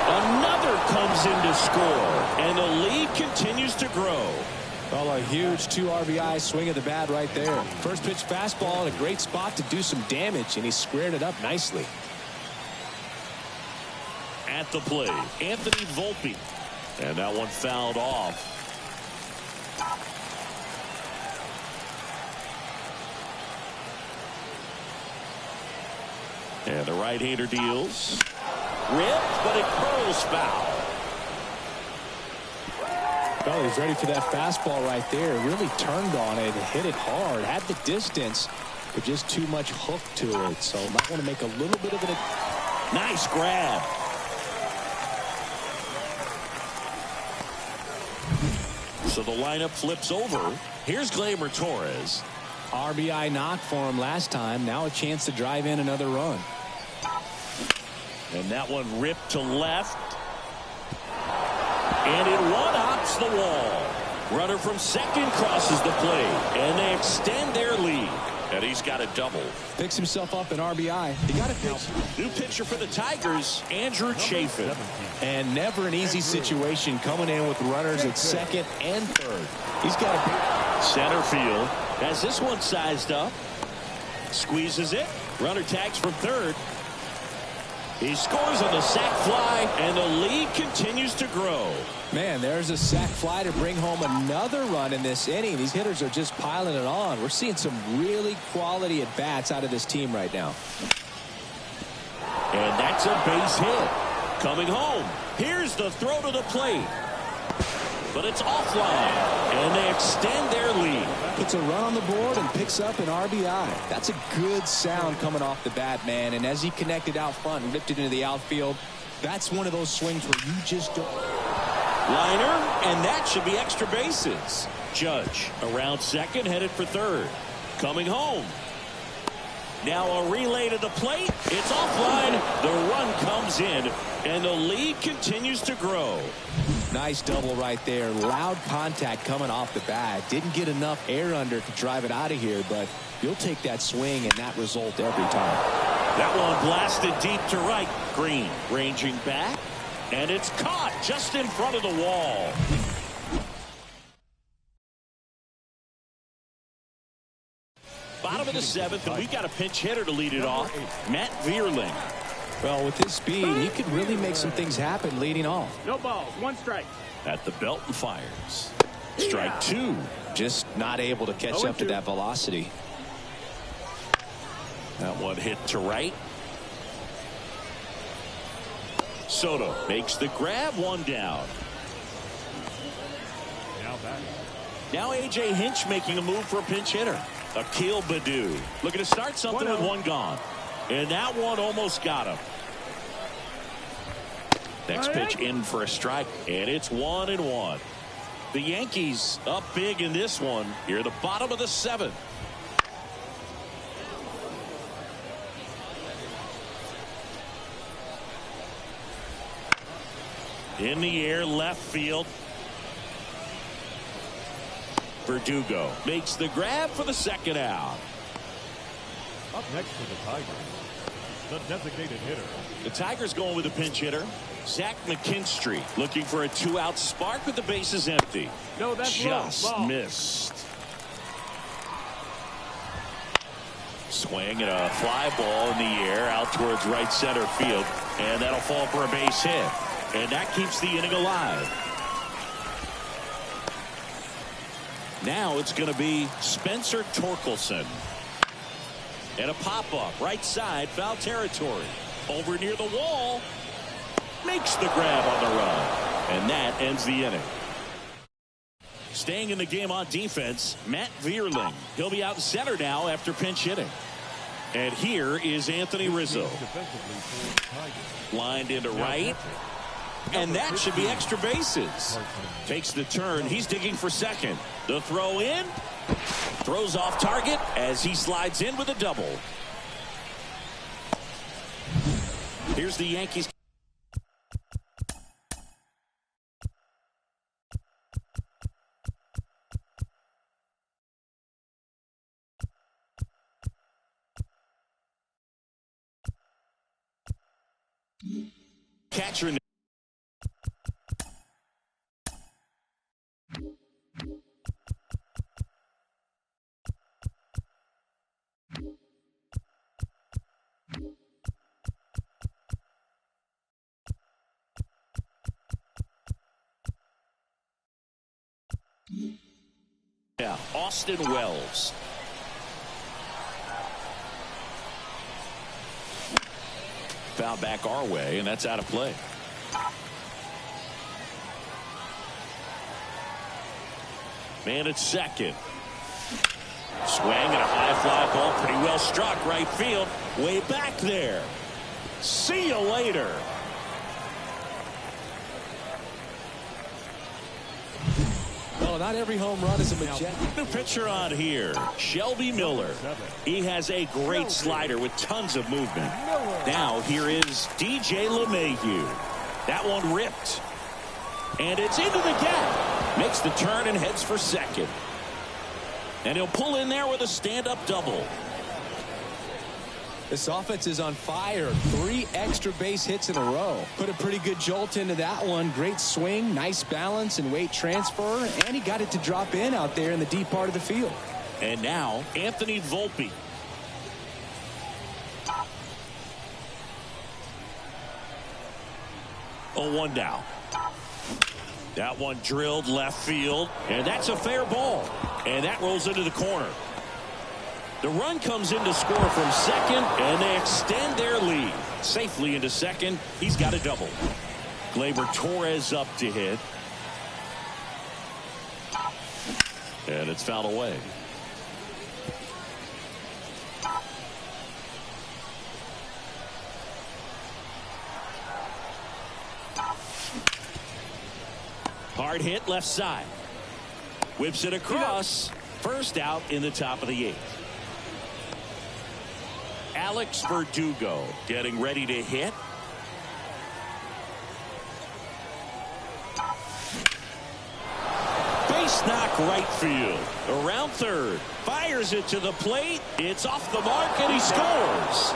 Another comes in to score, and the lead continues to grow. Well, a huge 2 RBI swing of the bat right there. First pitch fastball in a great spot to do some damage, and he squared it up nicely. At the plate, Anthony Volpe. And that one fouled off. And the right-hander deals. Ripped, but it curls foul. Well, he's ready for that fastball right there. Really turned on it, hit it hard, had the distance, but just too much hook to it. So might want to make a little bit of it. Nice grab. So the lineup flips over. Here's Gleyber Torres. RBI knock for him last time. Now a chance to drive in another run. And that one ripped to left. And it one-hops the wall. Runner from second crosses the plate. And they extend their lead. And he's got a double. Picks himself up an RBI. He got a pitch. New pitcher for the Tigers, Andrew Chafin. And never an easy situation coming in with runners at second and third. He's got a center field. Has this one sized up. Squeezes it. Runner tags from third. He scores on the sac fly, and the lead continues to grow. Man, there's a sac fly to bring home another run in this inning. These hitters are just piling it on. We're seeing some really quality at-bats out of this team right now. And that's a base hit. Coming home. Here's the throw to the plate. But it's offline, and they extend their lead. Puts a run on the board and picks up an RBI. That's a good sound coming off the bat, man. And as he connected out front and ripped it into the outfield, that's one of those swings where you just don't. Liner, and that should be extra bases. Judge around second, headed for third. Coming home. Now a relay to the plate. It's offline. The run comes in, and the lead continues to grow. Nice double right there. Loud contact coming off the bat. Didn't get enough air under to drive it out of here, but you'll take that swing and that result every time. That one blasted deep to right. Green ranging back, and it's caught just in front of the wall. Bottom of the seventh, and we've got a pinch hitter to lead it off. Matt Vierling. Well, with his speed, he could really make some things happen leading off. No balls, one strike. At the belt and fires. Strike two. Just not able to catch up to that velocity. That one hit to right. Soto makes the grab, one down. Now A.J. Hinch making a move for a pinch hitter. Akil Baddoo looking to start something with one gone. And that one almost got him. Next pitch in for a strike, and it's 1-1. The Yankees up big in this one here at the bottom of the seventh. In the air, left field. Verdugo makes the grab for the second out. Up next for the Tigers, the designated hitter. The Tigers going with a pinch hitter. Zach McKinstry looking for a two-out spark with the bases empty. No, that's just missed. Swing and a fly ball in the air out towards right center field, and that'll fall for a base hit, and that keeps the inning alive. Now it's going to be Spencer Torkelson. And a pop-up right side, foul territory. Over near the wall. Makes the grab on the run. And that ends the inning. Staying in the game on defense, Matt Vierling. He'll be out in center now after pinch hitting. And here is Anthony Rizzo. Lined into right. And that should be extra bases. Takes the turn. He's digging for second. The throw in. Throws off target as he slides in with a double. Here's the Yankees. Catcher. Yeah, Austin Wells. Foul back our way, and that's out of play. Man at second. Swing and a high fly ball, pretty well struck right field, way back there. See you later. Well, not every home run is a majestic. The pitcher on here, Shelby Miller. He has a great slider with tons of movement. Now here is DJ LeMahieu. That one ripped. And it's into the gap. Makes the turn and heads for second. And he'll pull in there with a stand-up double. This offense is on fire. 3 extra base hits in a row. Put a pretty good jolt into that one. Great swing, nice balance and weight transfer. And he got it to drop in out there in the deep part of the field. And now Anthony Volpe. Oh, 1 down. That one drilled left field. And that's a fair ball. And that rolls into the corner. The run comes in to score from second, and they extend their lead. Safely into second. He's got a double. Gleyber Torres up to hit. And it's fouled away. Hard hit left side. Whips it across. First out in the top of the 8th. Alex Verdugo getting ready to hit. Base knock right field. Around third. Fires it to the plate. It's off the mark and he scores.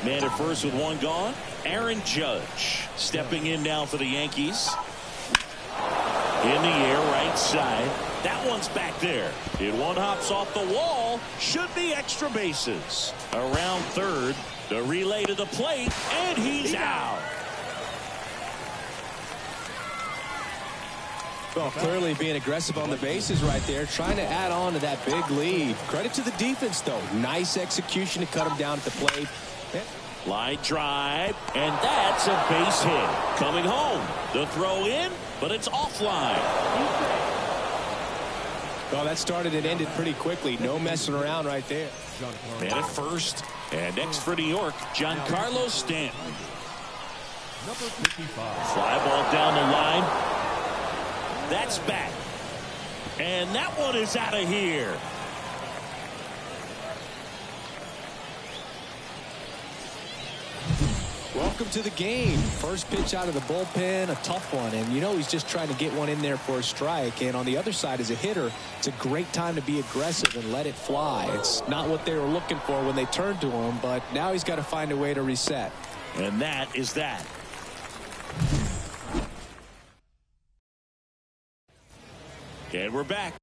Man at first with 1 gone. Aaron Judge stepping in now for the Yankees. In the air right side. That one's back there. It one hops off the wall. Should be extra bases. Around third. The relay to the plate. And he's out. Well, clearly being aggressive on the bases right there. Trying to add on to that big lead. Credit to the defense, though. Nice execution to cut him down at the plate. Line drive, and that's a base hit. Coming home. The throw in, but it's offline. Well, that started and ended pretty quickly. No messing around right there. Man at first. And next for New York, Giancarlo Stanton. Number 55. Fly ball down the line. That's back. And that one is out of here. Welcome to the game. First pitch out of the bullpen, a tough one. And you know he's just trying to get one in there for a strike. And on the other side as a hitter, it's a great time to be aggressive and let it fly. It's not what they were looking for when they turned to him, but now he's got to find a way to reset. And that is that. And we're back.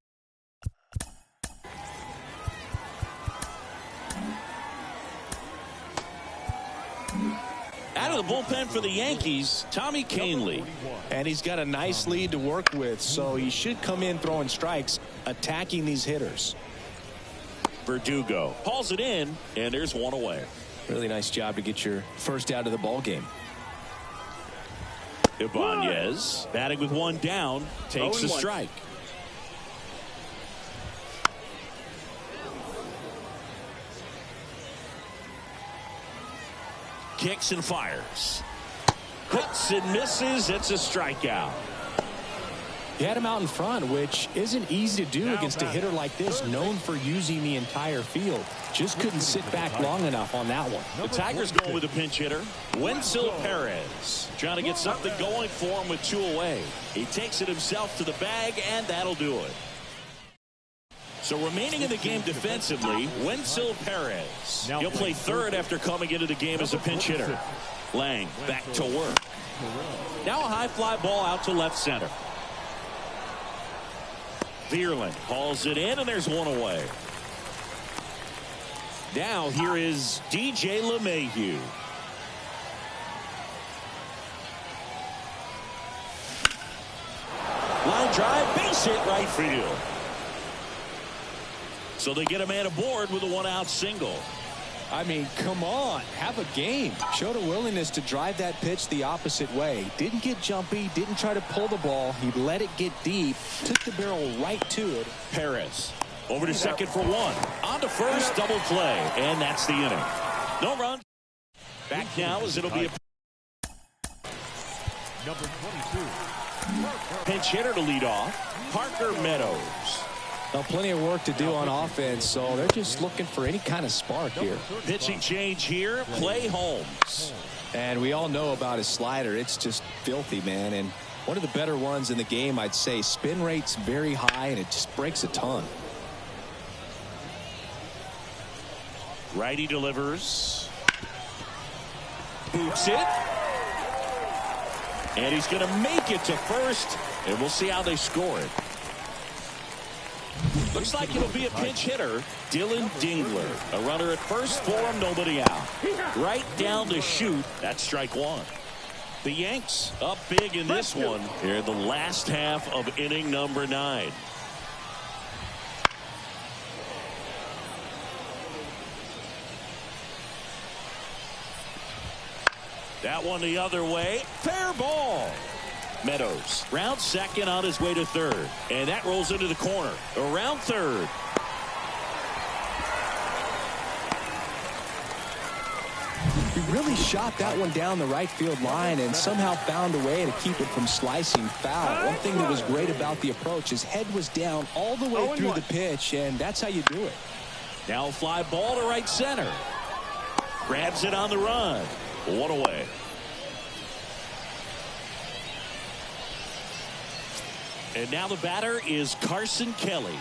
Out of the bullpen for the Yankees, Tommy Kahnle. And he's got a nice lead to work with, so he should come in throwing strikes, attacking these hitters. Verdugo hauls it in, and there's one away. Really nice job to get your first out of the ball game. Ibanez batting with 1 down, takes a strike. Kicks and fires. Hooks and misses. It's a strikeout. He had him out in front, which isn't easy to do against a hitter like this, known for using the entire field. Just couldn't sit back long enough on that one. The Tigers going with a pinch hitter. Wenzel Perez trying to get something going for him with 2 away. He takes it himself to the bag, and that'll do it. So remaining in the game defensively, Wenzel Perez. He'll play third after coming into the game as a pinch hitter. Lang back to work. Now a high fly ball out to left center. Vierling hauls it in, and there's 1 away. Now here is DJ LeMahieu. Line drive, base hit right field. So they get a man aboard with a 1-out single. I mean, come on, have a game. Showed a willingness to drive that pitch the opposite way. Didn't get jumpy, didn't try to pull the ball. He let it get deep, took the barrel right to it. Perez over to second for 1. On to first, double play, and that's the inning. No run. Back now as it'll be a Number 22. Pinch hitter to lead off, Parker Meadows. Now, plenty of work to do on offense, so they're just looking for any kind of spark here. Pitching change here, Clay Holmes. And we all know about his slider. It's just filthy, man. And one of the better ones in the game, I'd say. Spin rate's very high, and it just breaks a ton. Righty delivers. Boots it. And he's going to make it to first. And we'll see how they score it. Looks like it'll be a pinch hitter, Dylan Dingler. A runner at first for him, nobody out. Right down to shoot. That's strike one. The Yanks up big in this one here in the last half of inning number 9. That one the other way. Fair ball. Meadows round second on his way to third. And that rolls into the corner. Around third. He really shot that one down the right field line and somehow found a way to keep it from slicing foul. One thing that was great about the approach, his head was down all the way through the pitch, and that's how you do it. Now fly ball to right center. Grabs it on the run. One away. And now the batter is Carson Kelly.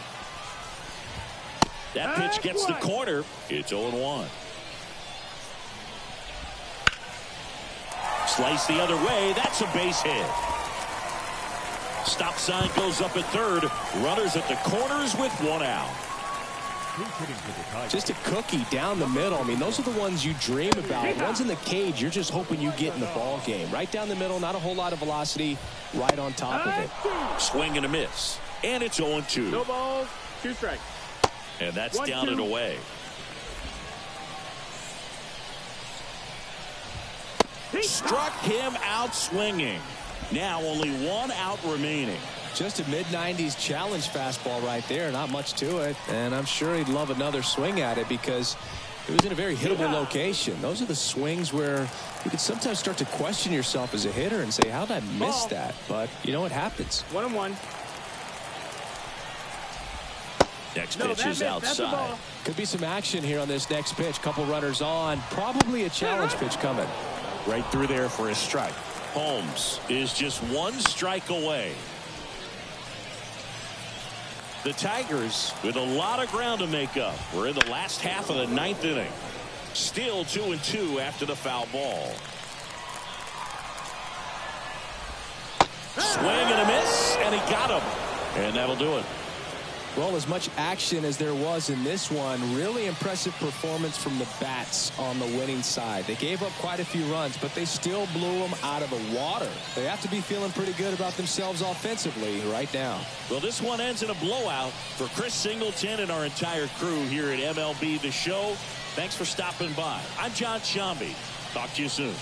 That pitch gets the corner. It's 0-1. Slice the other way. That's a base hit. Stop sign goes up at third. Runners at the corners with one out. Just a cookie down the middle. I mean, those are the ones you dream about. Ones in the cage, you're just hoping you get in the ball game. Right down the middle, not a whole lot of velocity, right on top of it. Swing and a miss. And it's 0-2. No balls, 2 strikes. And that's down and away. Struck him out swinging. Now only 1 out remaining. Just a mid-90s challenge fastball right there. Not much to it. And I'm sure he'd love another swing at it because it was in a very hittable location. Those are the swings where you can sometimes start to question yourself as a hitter and say, how did I miss that? But, you know, it happens. 1-1. Next pitch is outside. Could be some action here on this next pitch. Couple runners on. Probably a challenge pitch coming. Right through there for a strike. Holmes is just 1 strike away. The Tigers with a lot of ground to make up. We're in the last half of the 9th inning. Still 2-2 after the foul ball. Swing and a miss, and he got him. And that'll do it. Well, as much action as there was in this one, really impressive performance from the bats on the winning side. They gave up quite a few runs, but they still blew them out of the water. They have to be feeling pretty good about themselves offensively right now. Well, this one ends in a blowout for Chris Singleton and our entire crew here at MLB The Show. Thanks for stopping by. I'm John Shambi. Talk to you soon.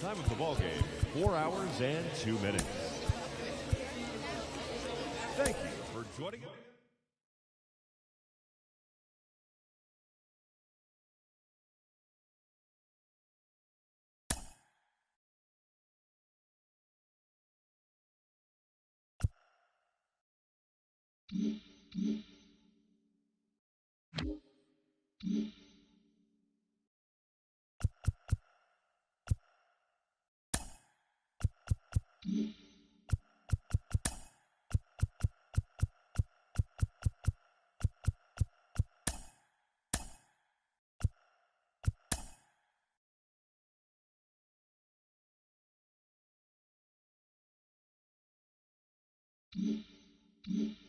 Time of the ball game, 4 hours and 2 minutes. Thank you for joining us. Mm-hmm.